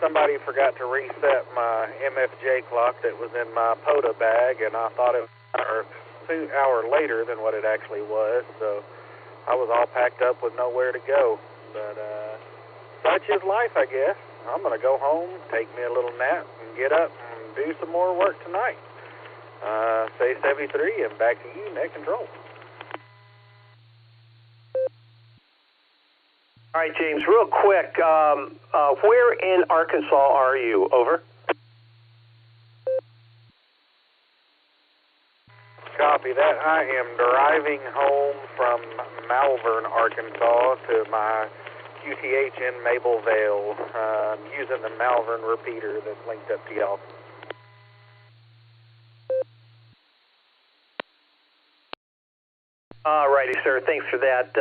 somebody forgot to reset my MFJ clock that was in my POTA bag, and I thought it was an hour later than what it actually was, so I was all packed up with nowhere to go. But such is life, I guess. I'm going to go home, take me a little nap, and get up and do some more work tonight. Say 73, and back to you, Net Control. All right, James, real quick, where in Arkansas are you? Over. Copy that. I am driving home from Malvern, Arkansas to my QTH in Mapleville, using the Malvern repeater that's linked up to y'all. All righty, sir. Thanks for that.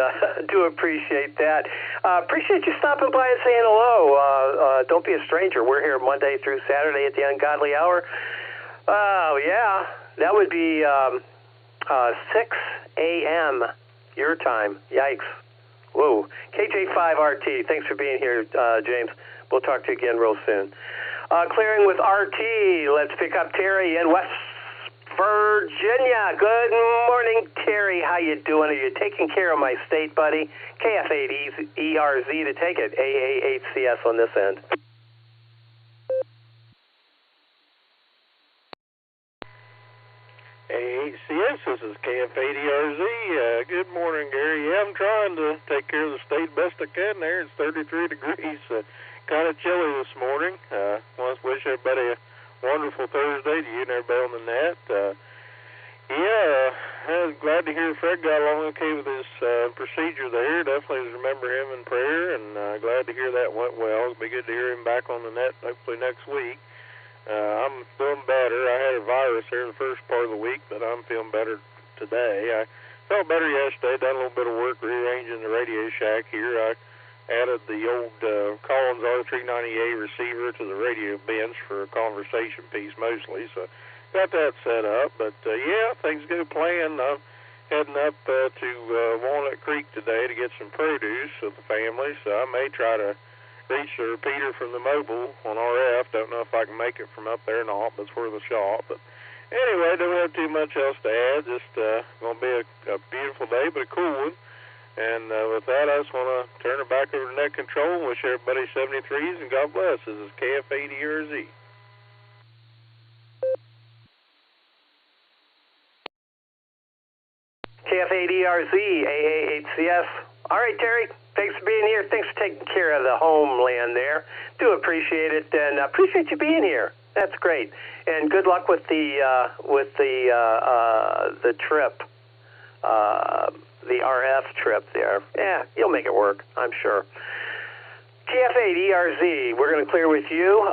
Do appreciate that. Appreciate you stopping by and saying hello. Don't be a stranger. We're here Monday through Saturday at the ungodly hour. Oh, yeah. That would be 6 a.m. your time. Yikes. Whoa. KJ5RT, thanks for being here, James. We'll talk to you again real soon. Clearing with RT. Let's pick up Terry in West Virginia. Good morning, Terry. How you doing? Are you taking care of my state, buddy? KF8ERZ to take it. AA8CS on this end. AHCS, this is KF8ERZ. Good morning, Gary. Yeah, I'm trying to take care of the state best I can there. It's 33 degrees. Kind of chilly this morning. Want to wish everybody a wonderful Thursday to you and everybody on the net. I was glad to hear Fred got along okay with his procedure there. Definitely remember him in prayer, and glad to hear that went well. It'll be good to hear him back on the net hopefully next week. I'm feeling better. I had a virus here the first part of the week, but I'm feeling better today. I felt better yesterday. Done a little bit of work rearranging the Radio Shack here. I added the old Collins R390A receiver to the radio bench for a conversation piece mostly, so got that set up. But things go planned. I'm heading up to Walnut Creek today to get some produce with the family, so I may try to reach the repeater from the mobile on RF. Don't know if I can make it from up there or not, but it's worth a shot. But anyway, don't have too much else to add. Just going to be a beautiful day, but a cool one. And with that, I just want to turn it back over to Net Control and wish everybody 73s, and God bless. This is KF8ERZ. KF8ERZ, AA8CS. All right, Terry. Thanks for being here. Thanks for taking care of the homeland there. Do appreciate it, and appreciate you being here. That's great. And good luck with the trip, the RF trip there. Yeah, you'll make it work, I'm sure. KF8ERZ, we're going to clear with you.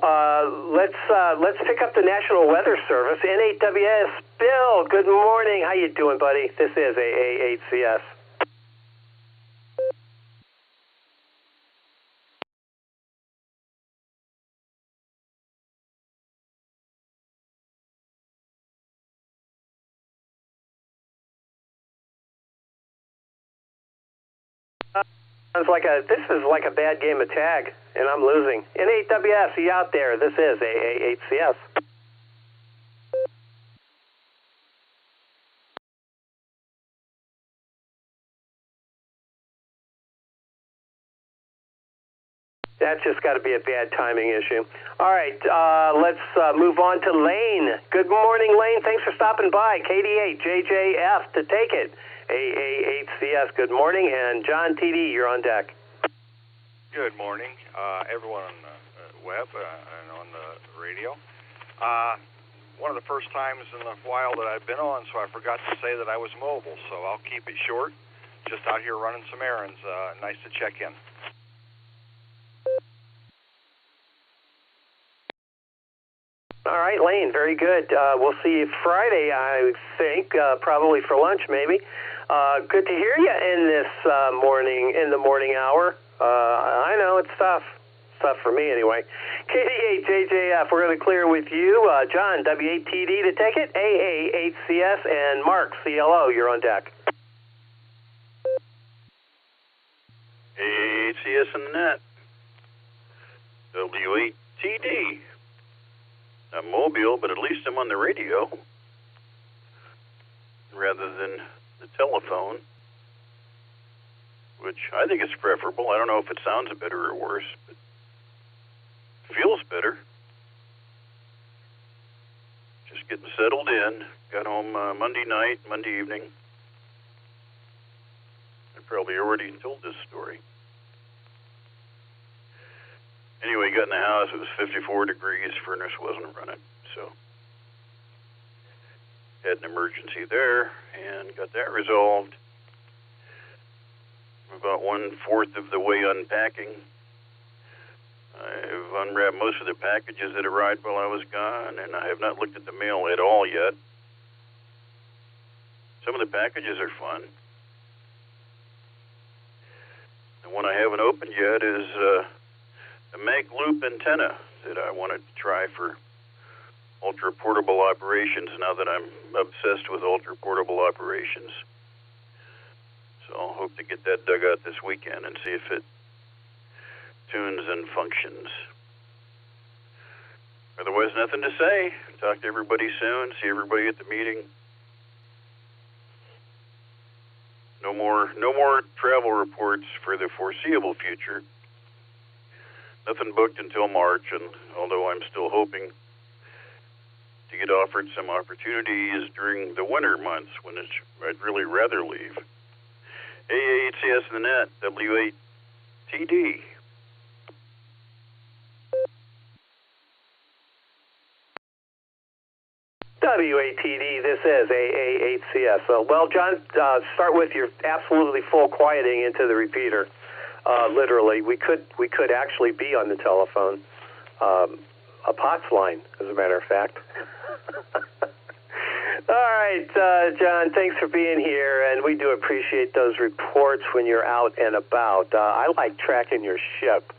Let's pick up the National Weather Service. NAWS, Bill. Good morning. How you doing, buddy? This is AA8CS. This is like a bad game of tag, and I'm losing. N8WS, you out there? This is AA8CS. That's just got to be a bad timing issue. All right, let's move on to Lane. Good morning, Lane. Thanks for stopping by. KD8, JJF to take it. AA8CS, good morning. And John TD, you're on deck. Good morning, everyone on the web and on the radio. One of the first times in a while that I've been on, so I forgot to say that I was mobile, so I'll keep it short. Just out here running some errands. Nice to check in. All right, Lane, very good. We'll see you Friday, I think, probably for lunch, maybe. Good to hear you in this in the morning hour. I know it's tough. It's tough for me anyway. KD8 JJF, we're going to clear with you. John, W8TD to take it. AA8CS and Mark, CLO, you're on deck. AA8CS in the net. W8TD. I'm mobile, but at least I'm on the radio rather than the telephone, which I think is preferable. I don't know if it sounds better or worse, but it feels better. Just getting settled in. Got home Monday night, Monday evening. I probably already told this story. Anyway, got in the house, it was 54 degrees, furnace wasn't running, so had an emergency there and got that resolved. I'm about 1/4 of the way unpacking. I've unwrapped most of the packages that arrived while I was gone, and I have not looked at the mail at all yet. Some of the packages are fun. The one I haven't opened yet is a mag loop antenna that I wanted to try for ultra portable operations now that I'm obsessed with ultra portable operations. So I'll hope to get that dug out this weekend and see if it tunes and functions. Otherwise, nothing to say. Talk to everybody soon. See everybody at the meeting. No more travel reports for the foreseeable future. Nothing booked until March, and although I'm still hoping to get offered some opportunities during the winter months when I'd really rather leave. AA8CS in the net, W8TD. W8TD, this is AA8CS. So, well, John, start with your absolutely full quieting into the repeater. Literally, we could actually be on the telephone, a POTS line, as a matter of fact. All right, John, thanks for being here, and we do appreciate those reports when you're out and about. I like tracking your ship.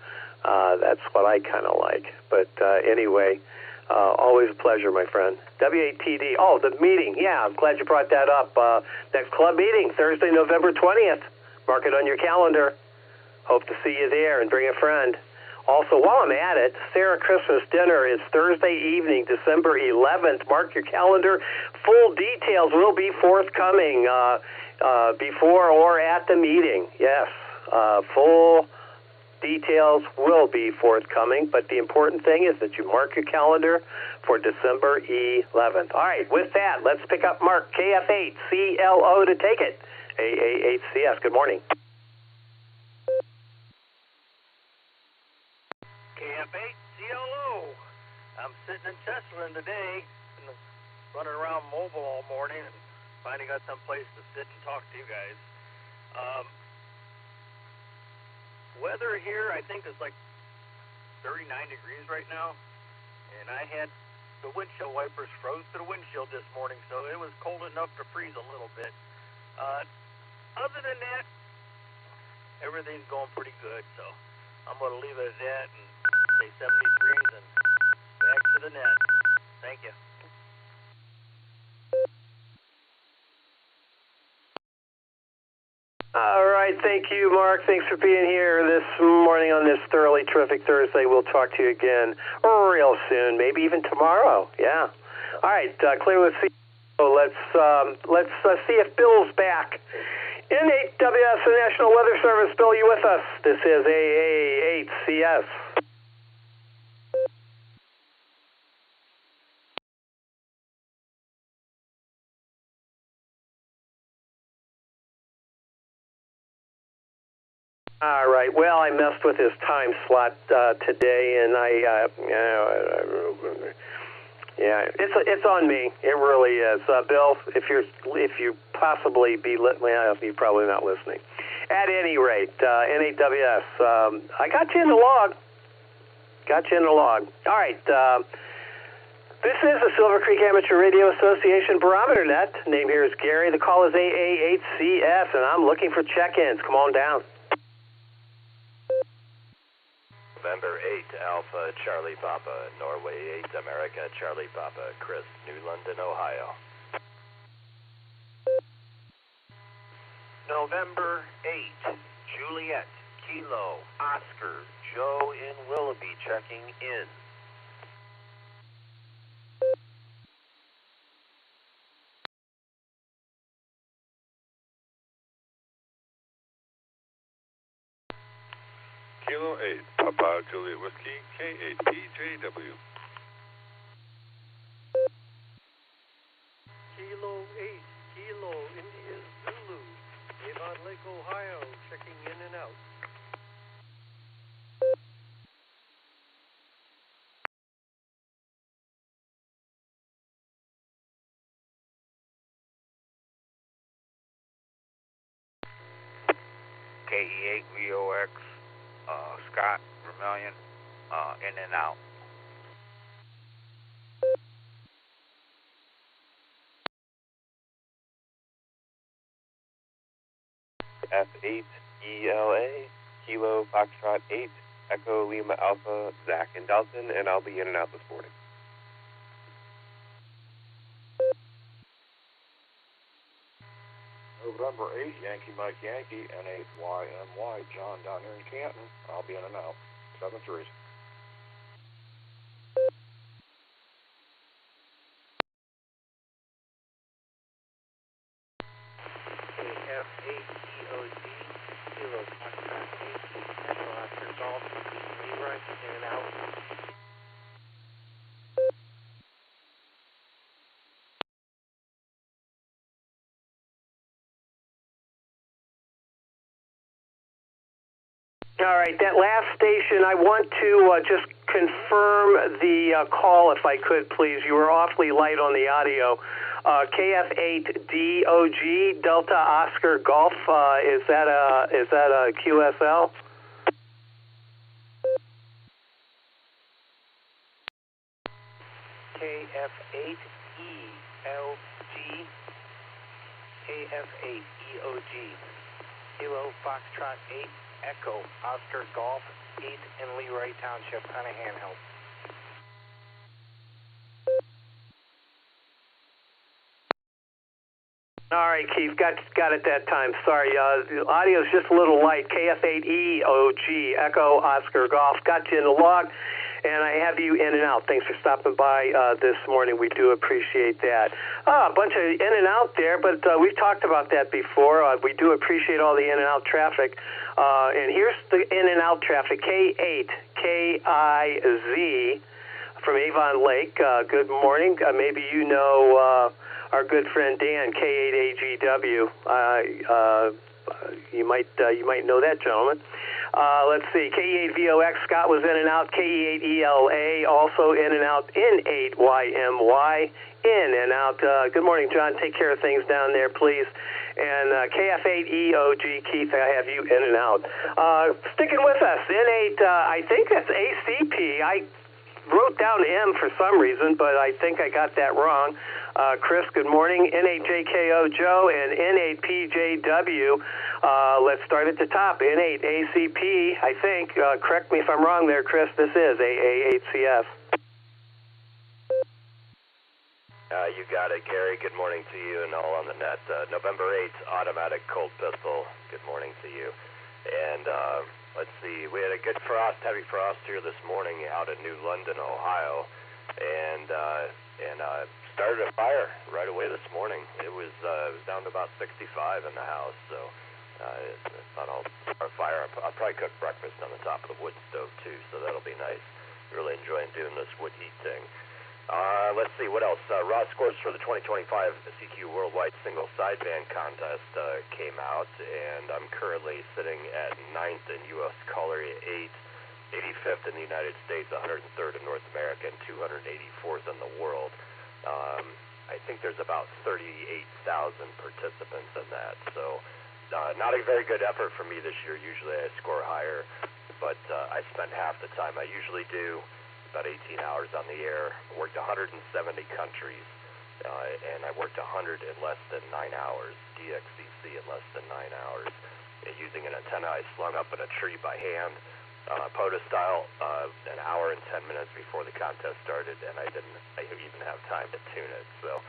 That's what I kind of like. But anyway, always a pleasure, my friend. W8TD. Oh, the meeting. Yeah, I'm glad you brought that up. Next club meeting, Thursday, November 20th. Mark it on your calendar. Hope to see you there and bring a friend. Also, while I'm at it, Sarah Christmas dinner is Thursday evening, December 11th. Mark your calendar. Full details will be forthcoming before or at the meeting. Yes, full details will be forthcoming, but the important thing is that you mark your calendar for December 11th. All right, with that, let's pick up Mark, KF8, CLO to take it. AA8CS, good morning. KF8 CLO. I'm sitting in Chesterland today, running around mobile all morning, and finally got some place to sit and talk to you guys. Weather here, I think, is like 39 degrees right now, and I had the windshield wipers froze to the windshield this morning, so it was cold enough to freeze a little bit. Other than that, everything's going pretty good, so I'm going to leave it at that and say 73s and back to the net. Thank you. All right. right, thank you, Mark. Thanks for being here this morning on this thoroughly terrific Thursday. We'll talk to you again real soon, maybe even tomorrow. Yeah. All right, clear with C. Let's see if Bill's back. N8WS, the National Weather Service. Bill, you with us? This is AA8CS. All right. Well, I messed with his time slot today, and it's on me. It really is. Bill, if you possibly be well, you're probably not listening. At any rate, N8WS, I got you in the log. All right. This is the Silvercreek Amateur Radio Association Barometer Net. Name here is Gary. The call is AA8CS, and I'm looking for check-ins. Come on down. November 8, Alpha Charlie Papa, Norway 8, America Charlie Papa, Chris, New London, Ohio. November 8, Juliet, Kilo, Oscar, Joe in Willoughby checking in. Kilo 8, Papa Juliet Whiskey, K8PJW. Kilo 8, Kilo, India, Zulu, Avon Lake, Ohio, checking in and out. KE8VOX, Scott, Vermillion, in and out. F8ELA, Kilo Foxtrot 8, Echo Lima Alpha, Zach and Dalton, and I'll be in and out this morning. November 8, Yankee Mike Yankee, N8YMY, John down here in Canton. I'll be in and out. 7-3. F8EOG, Kilo Foxtrot 8, Echo Oscar Golf, Leroy, in and out. All right, that last station, I want to just confirm the call, if I could, please. You were awfully light on the audio. KF8DOG, Delta Oscar Golf, is that a QSL? KF8ELG, KF8EOG, Kilo Foxtrot 8, Echo Oscar Golf, 8 in Leroy Township on a handheld. All right, Keith, got it that time. Sorry, the audio's just a little light. KF8EOG, Echo Oscar Golf, got you in the log, and I have you in and out. Thanks for stopping by this morning. We do appreciate that. A bunch of in and out there, but we've talked about that before. We do appreciate all the in and out traffic. And here's the in and out traffic, K8, KIZ from Avon Lake. Good morning. Maybe you know our good friend Dan, K8AGW. You might know that gentleman. Let's see, KE8VOX, Scott was in and out. KE8ELA, also in and out. N8YMY, in and out. Good morning, John. Take care of things down there, please. And KF8EOG, Keith, I have you in and out. Sticking with us, N8, I think that's ACP. I wrote down M for some reason, but I think I got that wrong. Chris, good morning. N8JKO Joe and N8PJW. Let's start at the top. N8ACP, I think. Correct me if I'm wrong there, Chris. This is AA8CS. You got it, Gary. Good morning to you and all on the net. November 8th, automatic cold pistol. Good morning to you. And let's see, we had a good frost, heavy frost here this morning out in New London, Ohio, and started a fire right away this morning. It was down to about 65 in the house, so I thought I'll start a fire. I'll probably cook breakfast on the top of the wood stove too, so that'll be nice. Really enjoying doing this wood heat thing. Let's see, what else? Raw scores for the 2025 CQ Worldwide Single Sideband Contest came out, and I'm currently sitting at 9th in U.S. Color 8, 85th in the United States, 103rd in North America, and 284th in the world. I think there's about 38,000 participants in that, so not a very good effort for me this year. Usually I score higher, but I spent half the time I usually do. About 18 hours on the air, worked 170 countries, and I worked 100 in less than 9 hours, DXCC in less than 9 hours, using an antenna I slung up in a tree by hand, POTA style, an hour and 10 minutes before the contest started, and I didn't even have time to tune it. So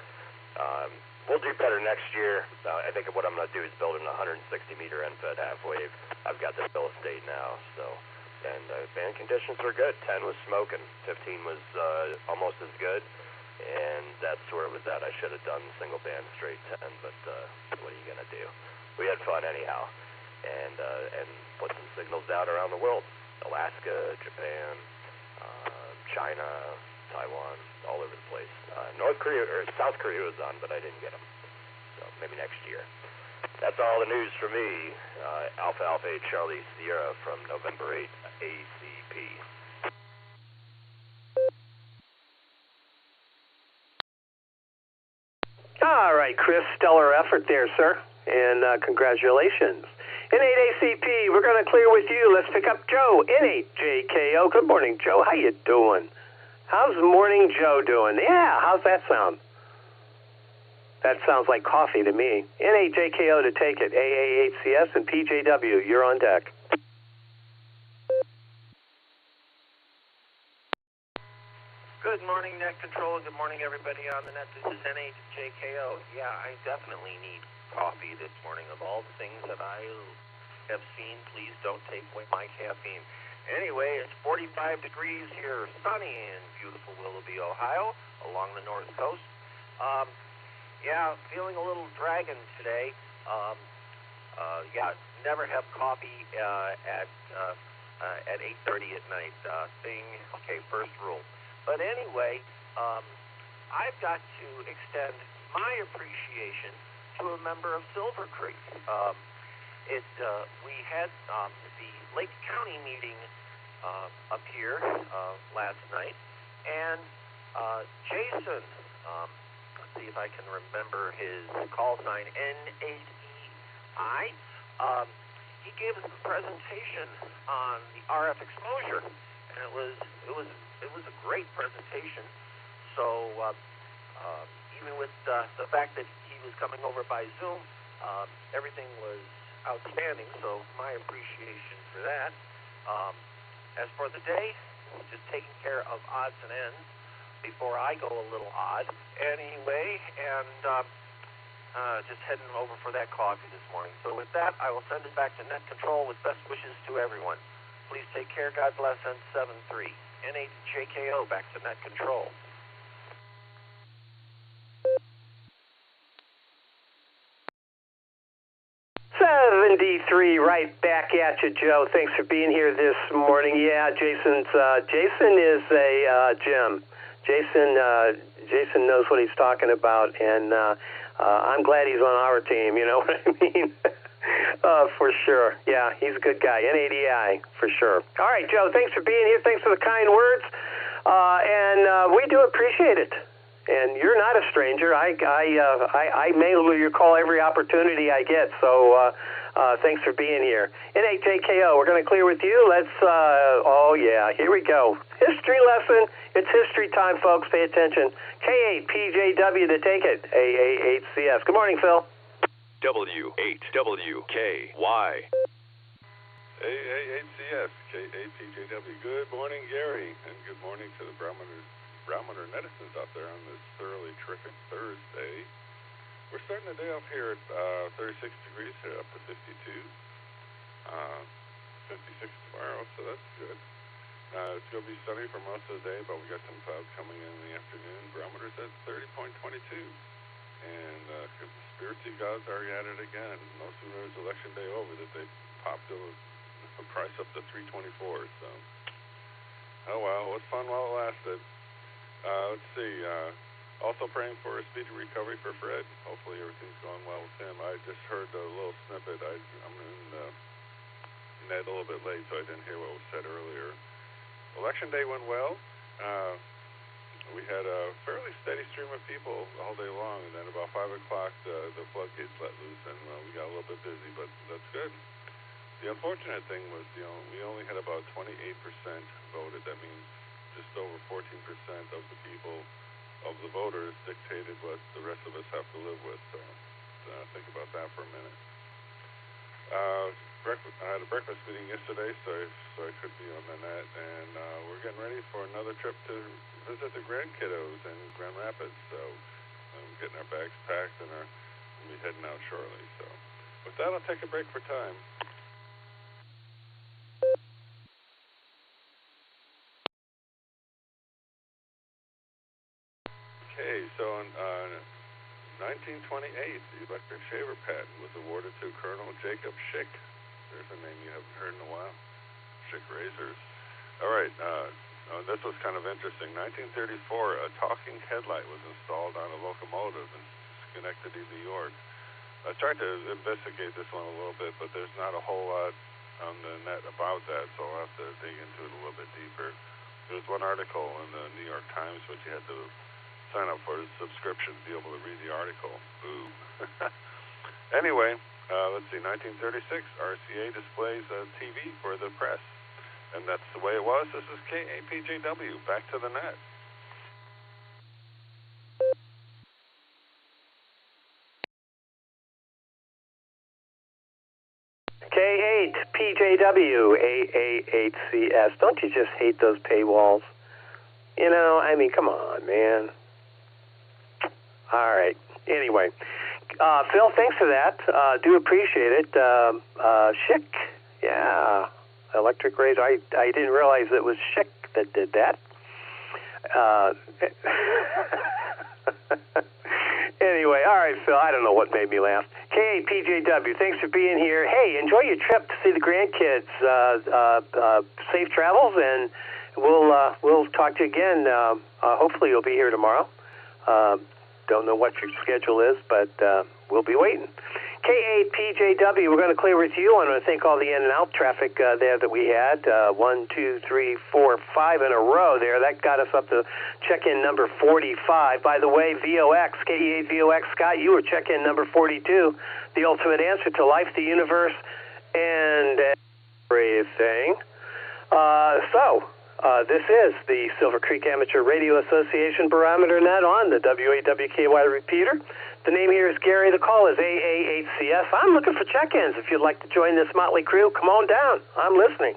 we'll do better next year. I think what I'm going to do is build an 160-meter end-fed half-wave. I've got the bill of state now, so... And band conditions were good. 10 was smoking. 15 was almost as good. And that's where it was at. I should have done single band straight 10, but what are you going to do? We had fun anyhow. And put some signals out around the world. Alaska, Japan, China, Taiwan, all over the place. North Korea, or South Korea was on, but I didn't get them. So maybe next year. That's all the news for me. Alpha Alpha 8 Charlie Sierra from November 8th, ACP. All right, Chris, stellar effort there, sir, and congratulations. N8ACP, we're going to clear with you. Let's pick up Joe, N8JKO. Good morning, Joe. How you doing? How's Morning Joe doing? Yeah, how's that sound? That sounds like coffee to me. N8JKO to take it. AA8CS and PJW, you're on deck. Good morning, Net Control. Good morning, everybody on the net. This is N8JKO. Yeah, I definitely need coffee this morning. Of all the things that I have seen, please don't take away my caffeine. Anyway, it's 45 degrees here, sunny in beautiful Willoughby, Ohio, along the north coast. Yeah, feeling a little dragon today. Yeah, never have coffee at 8:30 at night. Okay, first rule. But anyway, I've got to extend my appreciation to a member of Silvercreek. We had the Lake County meeting up here last night, and Jason. See if I can remember his call sign, N8EI. He gave us a presentation on the RF exposure, and it was a great presentation. So even with the fact that he was coming over by Zoom, everything was outstanding. So my appreciation for that. As for the day, just taking care of odds and ends before I go a little odd anyway, and just heading over for that coffee this morning. So with that, I will send it back to Net Control with best wishes to everyone. Please take care. God bless. N73. N8JKO back to Net Control. 73, right back at you, Joe. Thanks for being here this morning. Yeah, Jason is a Jim. Jason knows what he's talking about, and I'm glad he's on our team. You know what I mean? For sure. Yeah, he's a good guy. N8EI, for sure. All right, Joe, thanks for being here. Thanks for the kind words, and we do appreciate it. And you're not a stranger. I mail your call every opportunity I get, so thanks for being here. N8JKO, we're going to clear with you. Let's, oh yeah, here we go. History lesson. It's history time, folks. Pay attention. K8PJW to take it. AA8CS. Good morning, Phil. W8WKY. AA8CS, K8PJW. Good morning, Gary, and good morning to the Barometer Barometer Netizens out there on this thoroughly terrific Thursday. We're starting the day off here at 36 degrees, up to 52. 56 tomorrow, so that's good. It's going to be sunny for most of the day, but we got some clouds coming in the afternoon. Barometer's at 30.22. And conspiracy gods are at it again. No sooner is election day over that they popped the price up to 324. So, oh well, it was fun while it lasted. Let's see. Also praying for a speedy recovery for Fred. Hopefully everything's going well with him. I just heard a little snippet. I'm in net a little bit late, so I didn't hear what was said earlier. Election day went well. We had a fairly steady stream of people all day long, and then about 5 o'clock the floodgates let loose, and we got a little bit busy, but that's good. The unfortunate thing was we only had about 28% voted. That means just over 14% of the people, of the voters, dictated what the rest of us have to live with. So think about that for a minute. I had a breakfast meeting yesterday, so I could be on the net, and we're getting ready for another trip to visit the grandkiddos in Grand Rapids. So I'm getting our bags packed, and we'll be heading out shortly. So with that, I'll take a break for time. Okay, so in 1928, the electric shaver patent was awarded to Colonel Jacob Schick. There's a name you haven't heard in a while. Schick Razors. All right, this was kind of interesting. 1934, a talking headlight was installed on a locomotive in Schenectady, New York. I tried to investigate this one a little bit, but there's not a whole lot on the net about that, so I'll have to dig into it a little bit deeper. There's one article in the New York Times which you had to sign up for a subscription to be able to read the article. Boo. Anyway, let's see, 1936, RCA displays a TV for the press. And that's the way it was. This is KAPJW. Back to the net. K8PJW, AA8CS. Don't you just hate those paywalls? You know, I mean, come on, man. All right. Anyway, Phil, thanks for that. Do appreciate it. Schick, yeah. Electric razor. I didn't realize it was Schick that did that. Anyway, all right, Phil, I don't know what made me laugh. KPJW, thanks for being here. Hey, enjoy your trip to see the grandkids. Safe travels, and we'll talk to you again. Hopefully you'll be here tomorrow. Don't know what your schedule is, but we'll be waiting. K8PJW, we're going to clear with you. I want to thank all the in and out traffic there that we had. 1, 2, 3, 4, 5 in a row there. That got us up to check-in number 45. By the way, VOX, KE8 VOX, Scott, you were check-in number 42. The ultimate answer to life, the universe, and everything. This is the Silvercreek Amateur Radio Association Barometer Net on the WAWKY repeater. The name here is Gary. The call is AA8CS. I'm looking for check-ins. If you'd like to join this motley crew, come on down. I'm listening.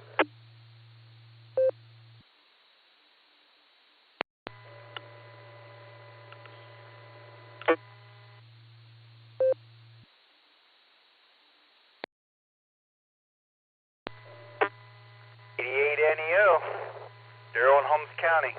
NEO, Darrell in Holmes County.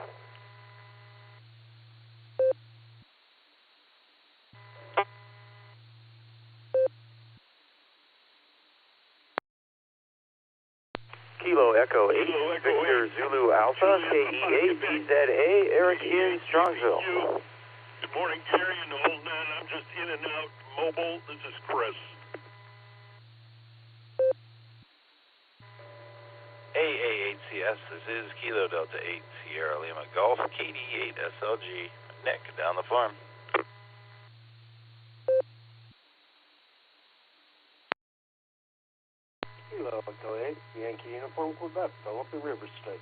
Kilo Echo 8, Victor Zulu Alpha, KE8 PZA, Eric in Strongsville. Good morning, Gary and the whole net. I'm just in and out mobile. This is Chris. AA8CS, this is Kilo Delta 8, Sierra Lima Golf, KD8 SLG, Nick down the farm. Kilo Echo 8, Yankee Uniform Quebec, Philippine River States.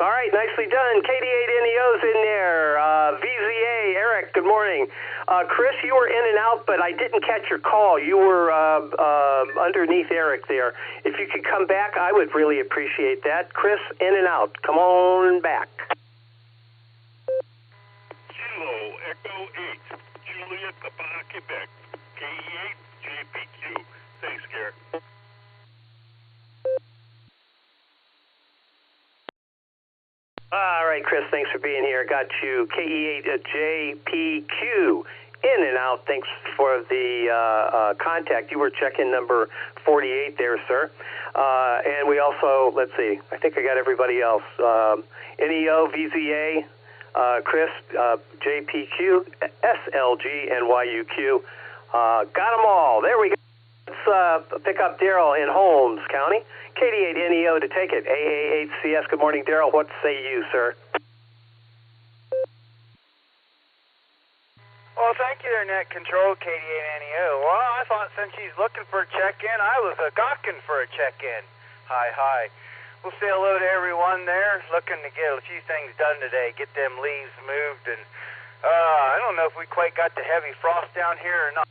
All right, nicely done. KD8 NEO's in there. VZA, Eric Eric, good morning. Chris, you were in and out, but I didn't catch your call. You were underneath Eric there. If you could come back, I would really appreciate that. Chris, in and out. Come on back. Kilo Echo 8, Juliet, Papa, Quebec, KE8, JPQ. Thanks, Garrett. All right, Chris, thanks for being here. Got you KE8 JPQ in and out. Thanks for the contact. You were checking number 48 there, sir. And we also, let's see, I think I got everybody else. NEO, VZA, Chris, JPQ, SLG, and YUQ. Got them all. There we go. Let's pick up Daryl in Holmes County. KD8 NEO to take it. AA8CS. Good morning, Daryl. What say you, sir? Well, thank you there, Net Control, KD8 NEO. Well, I thought since he's looking for a check-in, I was gawking for a check-in. Hi. We'll say hello to everyone there. Looking to get a few things done today. Get them leaves moved. And I don't know if we quite got the heavy frost down here or not.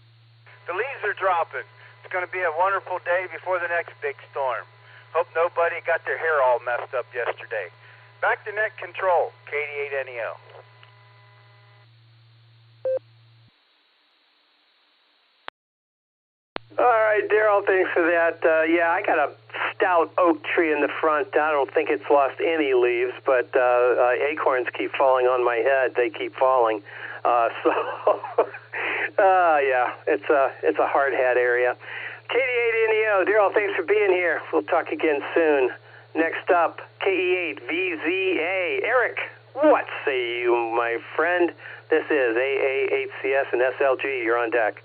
The leaves are dropping. It's going to be a wonderful day before the next big storm. Hope nobody got their hair all messed up yesterday. Back to Net Control, KD8 NEO. All right, Daryl, thanks for that. Yeah, I got a stout oak tree in the front. I don't think it's lost any leaves, but acorns keep falling on my head. They keep falling. Yeah, it's a hard hat area. KD8 NEO, Daryl, thanks for being here. We'll talk again soon. Next up, KE8 VZA. Eric, what say you, my friend? This is AA8CS and SLG. You're on deck.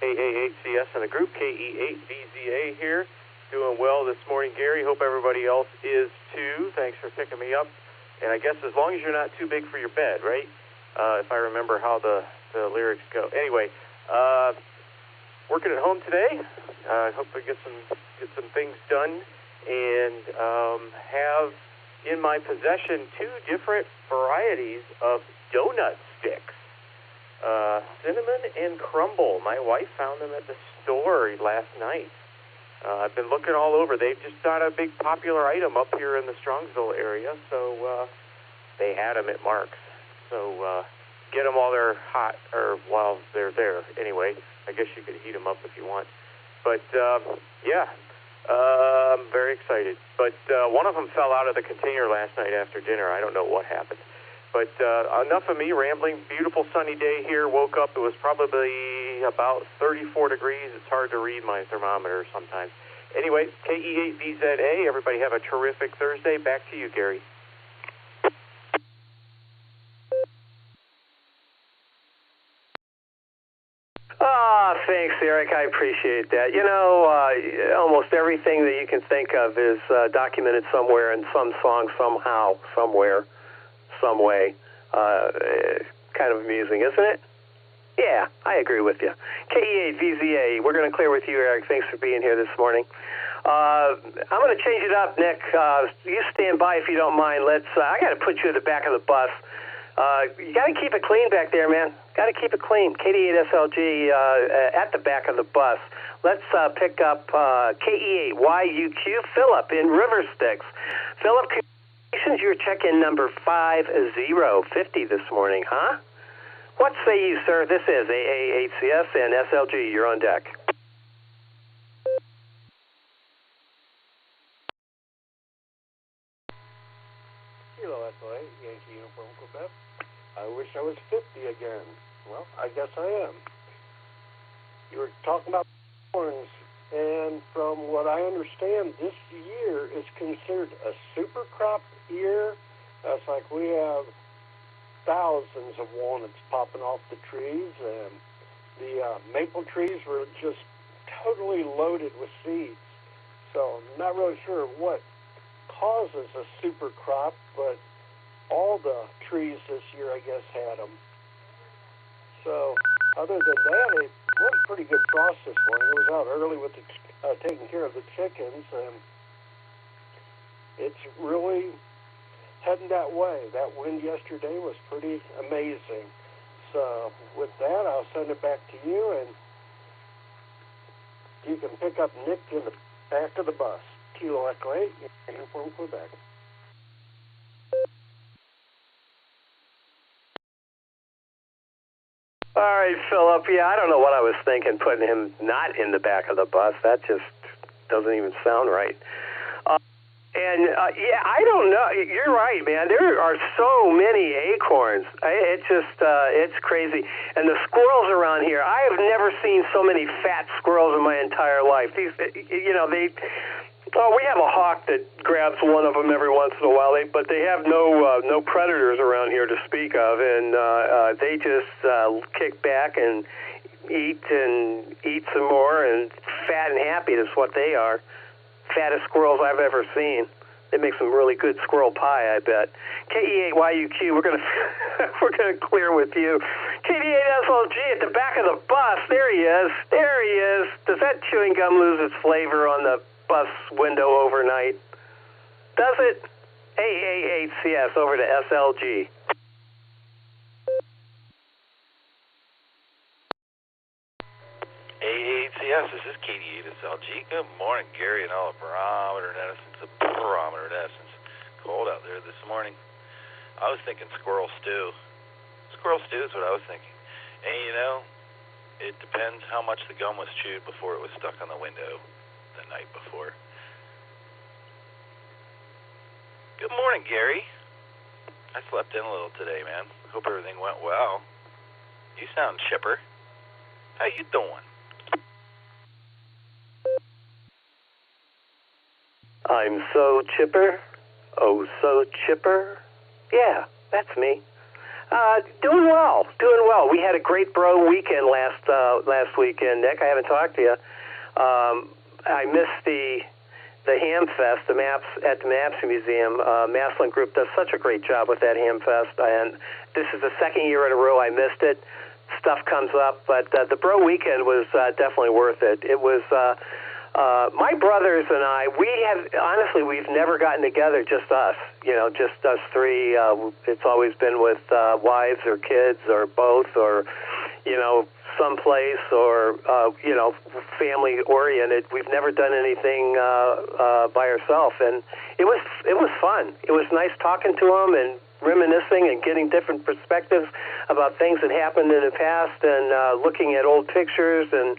AA8CS and the group, KE8VZA here. Doing well this morning, Gary. Hope everybody else is too. Thanks for picking me up. And I guess as long as you're not too big for your bed, right? If I remember how the lyrics go. Anyway, working at home today. Hope to get some things done, and have in my possession 2 different varieties of donut sticks. Cinnamon and crumble. My wife found them at the store last night. I've been looking all over. They've just got a big popular item up here in the Strongsville area, so they had them at Mark's. So get them while they're hot, or while they're there. Anyway, I guess you could heat them up if you want. But yeah, I'm very excited. But one of them fell out of the container last night after dinner. I don't know what happened. But enough of me rambling. Beautiful sunny day here. Woke up, it was probably about 34 degrees. It's hard to read my thermometer sometimes. Anyway, KE8VZA, everybody have a terrific Thursday. Back to you, Gary. Thanks, Eric. I appreciate that. You know, almost everything that you can think of is documented somewhere in some song, somehow, somewhere, some way. Kind of amusing, isn't it? Yeah, I agree with you. KE8VZA, we're going to clear with you, Eric. Thanks for being here this morning. I'm going to change it up, Nick. You stand by if you don't mind. I got to put you at the back of the bus. You got to keep it clean back there, man. Got to keep it clean. KD8SLG at the back of the bus. Let's pick up KE8YUQ Philip in River Styx. Philip, congratulations, you're check-in number 5050 this morning, huh? What say you, sir? This is AA8CS and SLG. You're on deck. Kilo SLA, Yankee Uniform Quebec. I wish I was 50 again. Well, I guess I am. You were talking about horns, and from what I understand, this year is considered a super crop year. That's like we have thousands of walnuts popping off the trees, and the maple trees were just totally loaded with seeds. So I'm not really sure what causes a super crop, but all the trees this year, I guess, had them. So other than that, it was pretty good frost this morning. I was out early with taking care of the chickens, and it's really heading that way. That wind yesterday was pretty amazing. So with that, I'll send it back to you, and you can pick up Nick in the back of the bus. Kilo Echo 8, from Quebec. All right, Philip. Yeah, I don't know what I was thinking, putting him not in the back of the bus. That just doesn't even sound right. Yeah, I don't know. You're right, man. There are so many acorns. It's crazy. And the squirrels around here, I have never seen so many fat squirrels in my entire life. These, we have a hawk that grabs one of them every once in a while, but they have no predators around here to speak of, and they just kick back and eat some more, and fat and happy is what they are. Fattest squirrels I've ever seen. They make some really good squirrel pie, I bet. KE8YUQ, we're gonna clear with you. KD8SLG at the back of the bus. There he is. Does that chewing gum lose its flavor on the bus window overnight? Does it? AA8CS over to SLG. AACS, this is KD8SLG. Good morning, Gary, and all the Barometer Net. It's a Barometer Net. It's cold out there this morning. I was thinking squirrel stew. Squirrel stew is what I was thinking. And it depends how much the gum was chewed before it was stuck on the window the night before. Good morning, Gary. I slept in a little today, man. Hope everything went well. You sound chipper. How you doing? I'm so chipper, oh so chipper. Yeah, that's me. Doing well. We had a great bro weekend last weekend, Nick. I haven't talked to you. I missed the Ham Fest, the Maps at the Maps Museum. Maslin Group does such a great job with that Ham Fest, and this is the second year in a row I missed it. Stuff comes up, but the bro weekend was definitely worth it. It was my brothers and I. We've never gotten together, just us. Just us three. It's always been with wives or kids or both, or someplace, or family oriented. We've never done anything by ourselves, and it was fun. It was nice talking to them and reminiscing and getting different perspectives about things that happened in the past, and looking at old pictures, and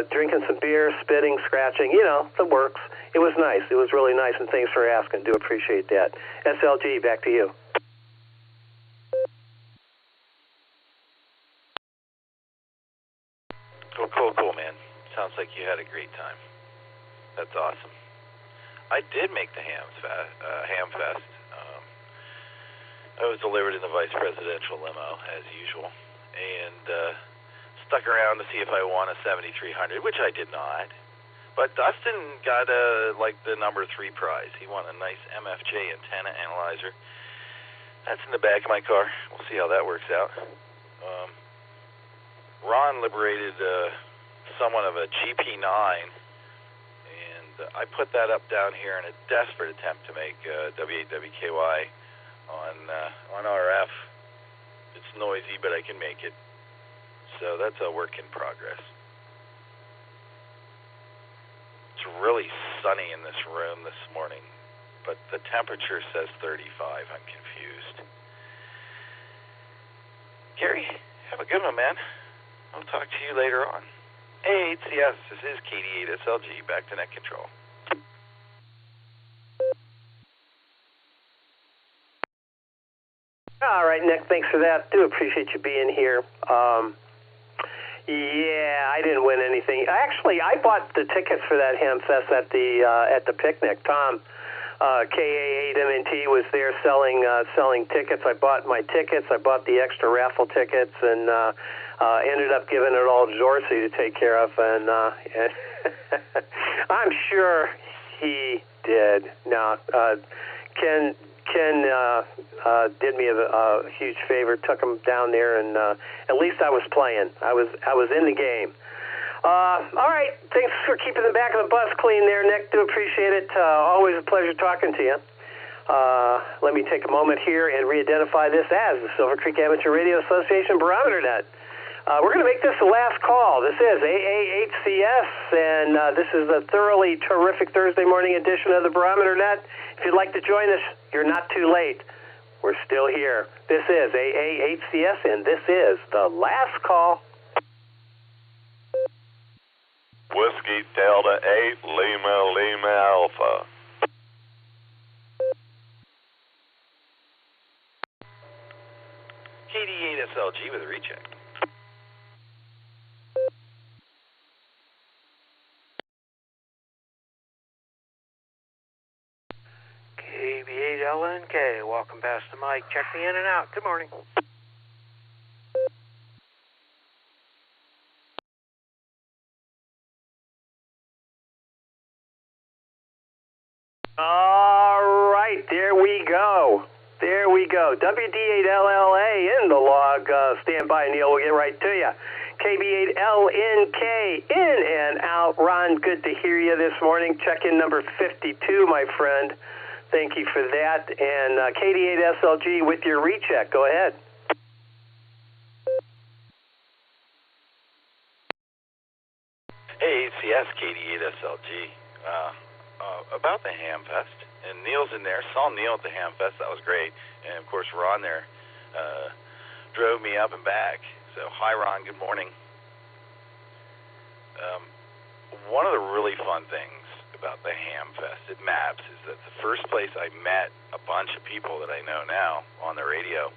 drinking some beer, spitting, scratching, the works. It was nice. It was really nice, and thanks for asking. Do appreciate that. SLG, back to you. Cool, man. Sounds like you had a great time. That's awesome. I did make the Ham Fest. I was delivered in the vice presidential limo, as usual, and stuck around to see if I won a 7300, which I did not. But Dustin got the number 3 prize. He won a nice MFJ antenna analyzer. That's in the back of my car. We'll see how that works out. Ron liberated somewhat of a GP9, and I put that up down here in a desperate attempt to make W8WKY on RF. It's noisy, but I can make it. So that's a work in progress. It's really sunny in this room this morning, but the temperature says 35. I'm confused. Gary, have a good one, man. I'll talk to you later on. Hey, HCS, this is KD8SLG, back to net control. All right, Nick, thanks for that. Do appreciate you being here. Yeah, I didn't win anything. Actually, I bought the tickets for that Ham Fest at the picnic. Tom, KA8MNT was there selling tickets. I bought my tickets. I bought the extra raffle tickets, and ended up giving it all to Dorsey to take care of. And I'm sure he did. Now, Ken did me a huge favor, took him down there, and at least I was playing. I was in the game. All right. Thanks for keeping the back of the bus clean there, Nick. Do appreciate it. Always a pleasure talking to you. Let me take a moment here and re-identify this as the Silvercreek Amateur Radio Association Barometer Net. We're going to make this the last call. This is AA8CS, and this is the thoroughly terrific Thursday morning edition of the Barometer Net. If you'd like to join us, you're not too late. We're still here. This is AA8CS, and this is the last call. Whiskey Delta 8, Lima Alpha. KD8SLG with a recheck. KB8LNK, welcome past the mic. Check me in and out. Good morning. All right, there we go. There we go. WD8LLA in the log. Stand by, Neil. We'll get right to you. KB8LNK in and out. Ron, good to hear you this morning. Check-in number 52, my friend. Thank you for that. And KD8SLG with your recheck. Go ahead. Hey, ACS, KD8SLG. About the Hamfest, and Neil's in there. Saw Neil at the Hamfest. That was great. And, of course, Ron there drove me up and back. So, hi, Ron. Good morning. One of the really fun things about the Hamfest at MAPS is that the first place I met a bunch of people that I know now on the radio.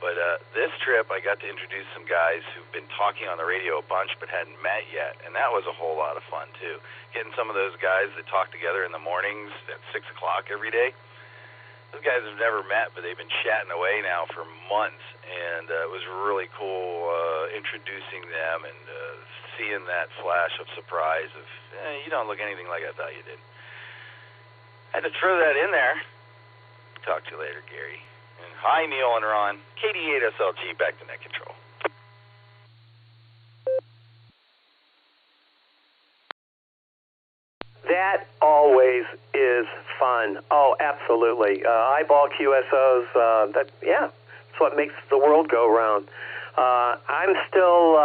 But this trip, I got to introduce some guys who've been talking on the radio a bunch but hadn't met yet, and that was a whole lot of fun, too. Getting some of those guys that talk together in the mornings at 6 o'clock every day. Those guys have never met, but they've been chatting away now for months, and it was really cool introducing them and seeing that flash of surprise of, you don't look anything like I thought you did. I had to throw that in there. Talk to you later, Gary. And hi, Neil and Ron. KD8SLG, back to net control. That always is fun. Oh, absolutely. Eyeball QSOs, that's what makes the world go round. I'm still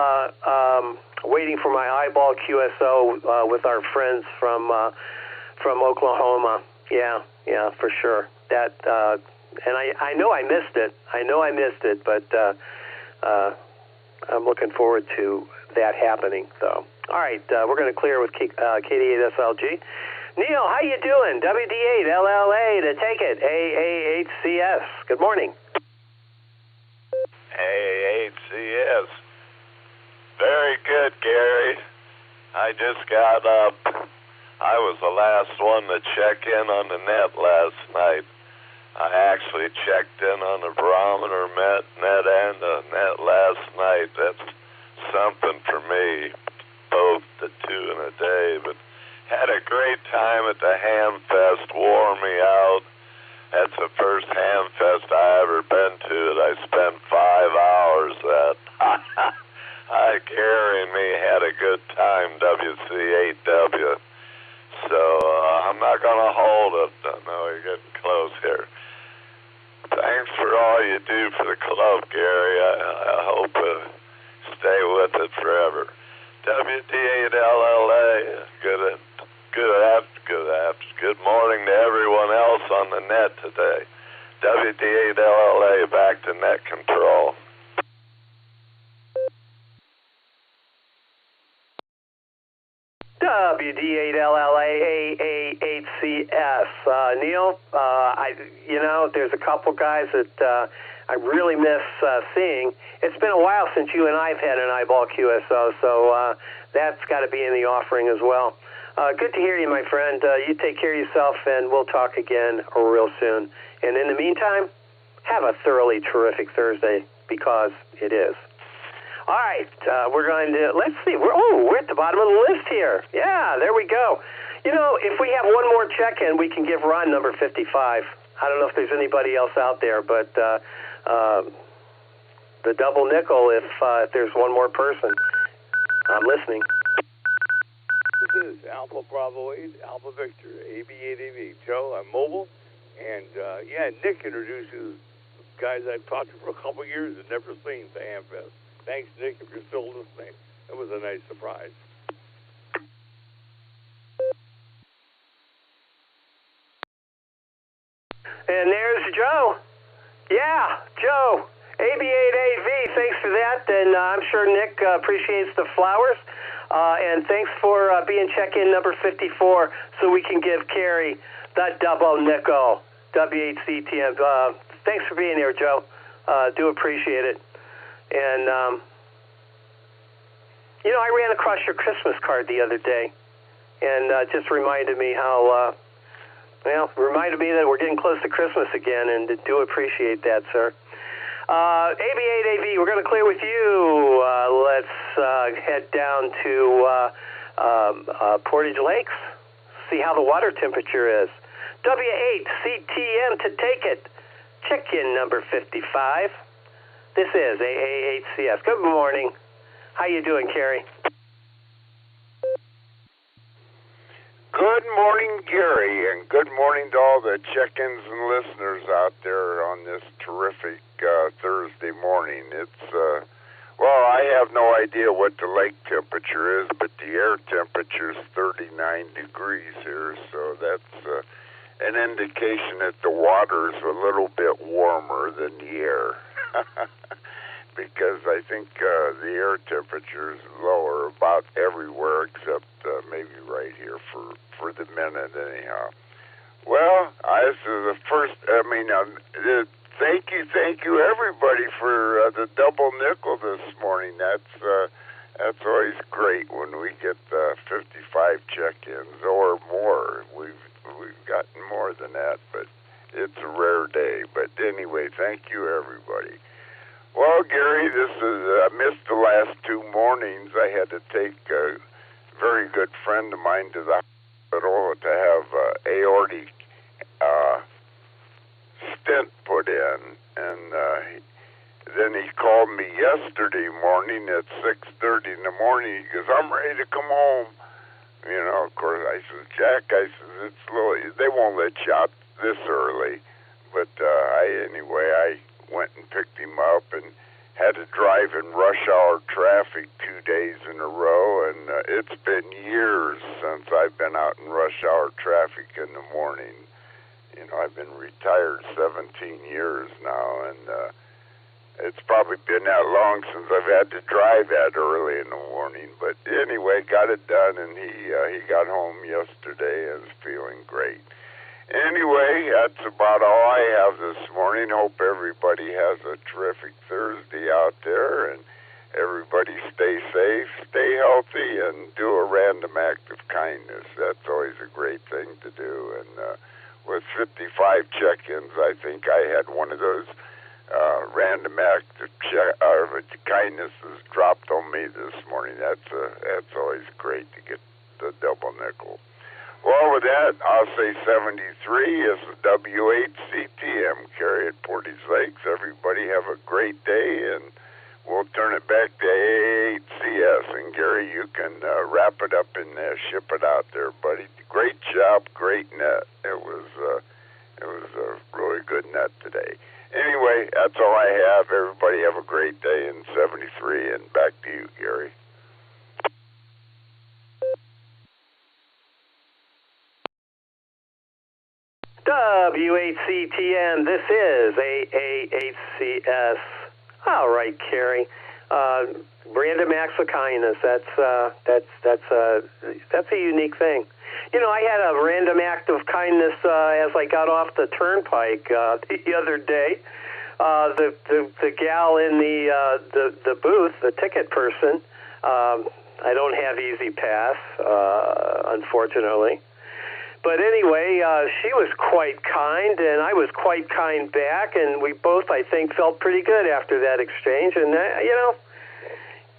waiting for my eyeball QSO with our friends from Oklahoma. Yeah, for sure. That and I know I missed it. But I'm looking forward to that happening. So, all right, we're going to clear with KD8SLG. Neil, how you doing? WD8LLA to take it. AA8CS. Good morning. AA8CS. Very good, Gary. I just got up. I was the last one to check in on the net last night. I actually checked in on the Barometer Net and the net last night. That's something for me, both the two in a day. But had a great time at the Hamfest, wore me out. That's the first Hamfest I ever been to that I spent 5 hours at. Gary and me had a good time, WC8W. So I'm not going to hold it. No, you're getting close here. Thanks for all you do for the club, Gary. I hope stay with it forever. WD8LLA. Good morning to everyone else on the net today. WD8LLA back to net control. WD8LLA AA8CS. Neil, there's a couple guys that I really miss seeing. It's been a while since you and I have had an eyeball QSO, so that's got to be in the offering as well. Good to hear you, my friend. You take care of yourself, and we'll talk again real soon. And in the meantime, have a thoroughly terrific Thursday, because it is. All right, we're going to, let's see, we're at the bottom of the list here. Yeah, there we go. If we have one more check-in, we can give Ron number 55. I don't know if there's anybody else out there, but the double nickel if there's one more person. I'm listening. This is Alpha Bravo 8, Alpha Victor, AB8AV. Joe, I'm mobile. And, Nick introduces guys I've talked to for a couple of years and never seen to AmFest. Thanks, Nick, if you're still listening. It was a nice surprise. And there's Joe. Yeah, Joe. AB8AV, thanks for that. And I'm sure Nick appreciates the flowers. And thanks for being check-in number 54 so we can give Carrie the double nickel. W8CTM. Thanks for being here, Joe. Do appreciate it. And, I ran across your Christmas card the other day. And just reminded me how, reminded me that we're getting close to Christmas again. And do appreciate that, sir. AB8AV, we're going to clear with you. Let's head down to Portage Lakes, see how the water temperature is. W8CTM to take it. Check-in number 55. This is AA8CS. Good morning. How you doing, Carrie? Good morning, Gary, and good morning to all the check-ins and listeners out there on this terrific Thursday morning. It's, I have no idea what the lake temperature is, but the air temperature is 39 degrees here, so that's an indication that the water is a little bit warmer than the air. Because I think the air temperature is lower about everywhere except maybe right here for the minute anyhow. Well, this is the first, thank you everybody for the double nickel this morning. That's always great when we get 55 check-ins or more. We've gotten more than that, but it's a rare day. But anyway, thank you everybody. Well, Gary, I missed the last 2 mornings. I had to take a very good friend of mine to the hospital to have aortic stent put in, and then he called me yesterday morning at 6:30 in the morning. He goes, "I'm ready to come home." Of course, I said, "Jack," it's slow. They won't let you out this early, but I went and picked him up and had to drive in rush hour traffic 2 days in a row, and it's been years since I've been out in rush hour traffic in the morning. I've been retired 17 years now, and it's probably been that long since I've had to drive that early in the morning. But anyway, got it done, and he got home yesterday and is feeling great. Anyway, that's about all I have this morning. Hope everybody has a terrific Thursday out there, and everybody stay safe, stay healthy, and do a random act of kindness. That's always a great thing to do. And with 55 check-ins, I think I had one of those random act of kindnesses dropped on me this morning. That's always great to get the double nickel. Well, with that, I'll say 73 is the W8CTM carry at Portage Lakes. Everybody have a great day, and we'll turn it back to AA8CS. And Gary, you can wrap it up and ship it out there, buddy. Great job, great net. It was a really good net today. Anyway, that's all I have. Everybody have a great day in 73, and back to you, Gary. W8CTN, this is AA8CS. All right, Carrie. Random acts of kindness. That's a unique thing. I had a random act of kindness as I got off the turnpike the other day. The gal in the booth, the ticket person. I don't have Easy Pass, unfortunately. But anyway, she was quite kind, and I was quite kind back, and we both, I think, felt pretty good after that exchange. And,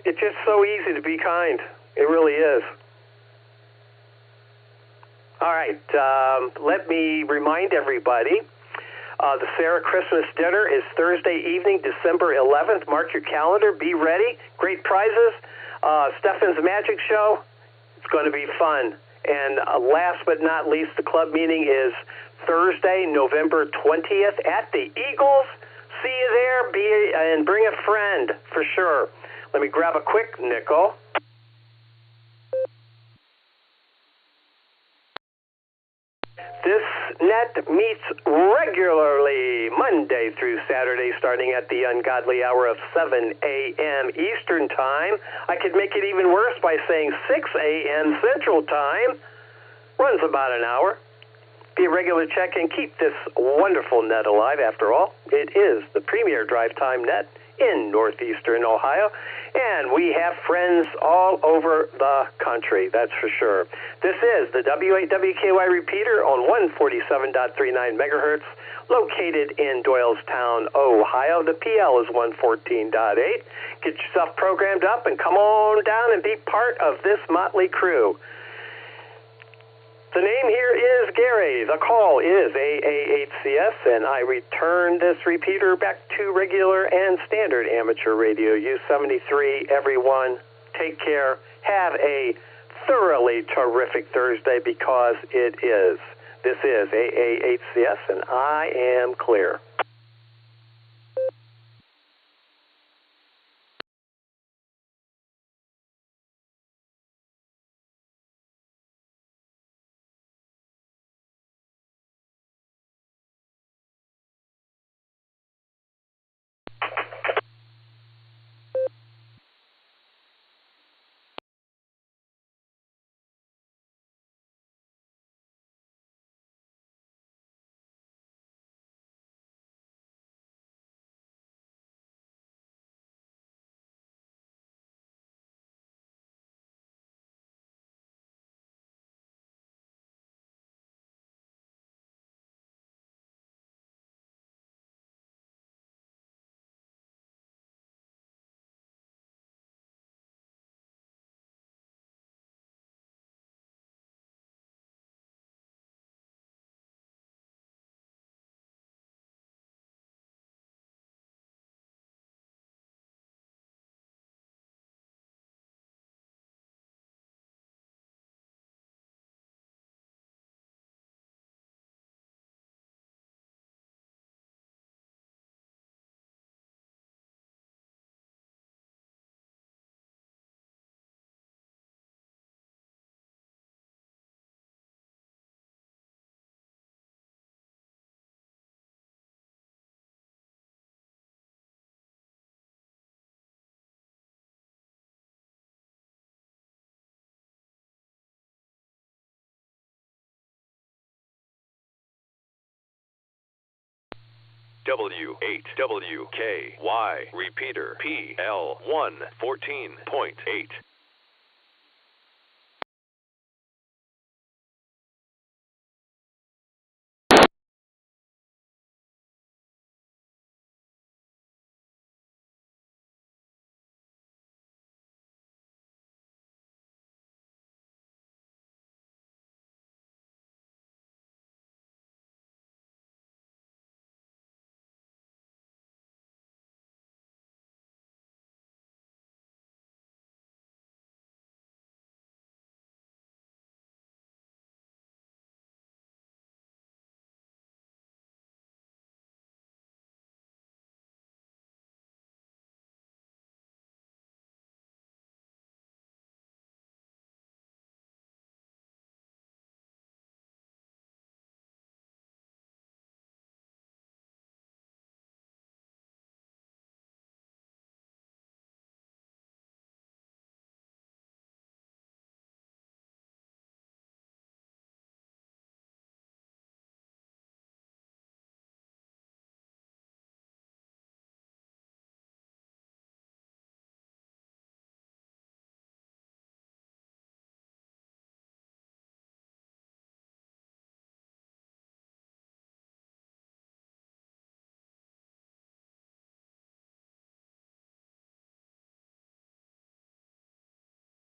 it's just so easy to be kind. It really is. All right, let me remind everybody, the Sarah Christmas dinner is Thursday evening, December 11th. Mark your calendar. Be ready. Great prizes. Stefan's Magic Show. It's going to be fun. And last but not least, the club meeting is Thursday, November 20th at the Eagles. See you there, and bring a friend for sure. Let me grab a quick nickel. This net meets regularly Monday through Saturday, starting at the ungodly hour of 7 a.m. Eastern Time. I could make it even worse by saying 6 a.m. Central Time. Runs about an hour. Be a regular check-in. Keep this wonderful net alive. After all, it is the premier drive time net in northeastern Ohio, and we have friends all over the country, that's for sure. This is the W8WKY repeater on 147.39 megahertz, located in Doylestown, Ohio. The PL is 114.8. Get yourself programmed up and come on down and be part of this motley crew. The name here is Gary. The call is AAHCS, and I return this repeater back to regular and standard amateur radio. U73, everyone, take care. Have a thoroughly terrific Thursday, because it is. This is AAHCS, and I am clear. W8WKY repeater PL 114.8.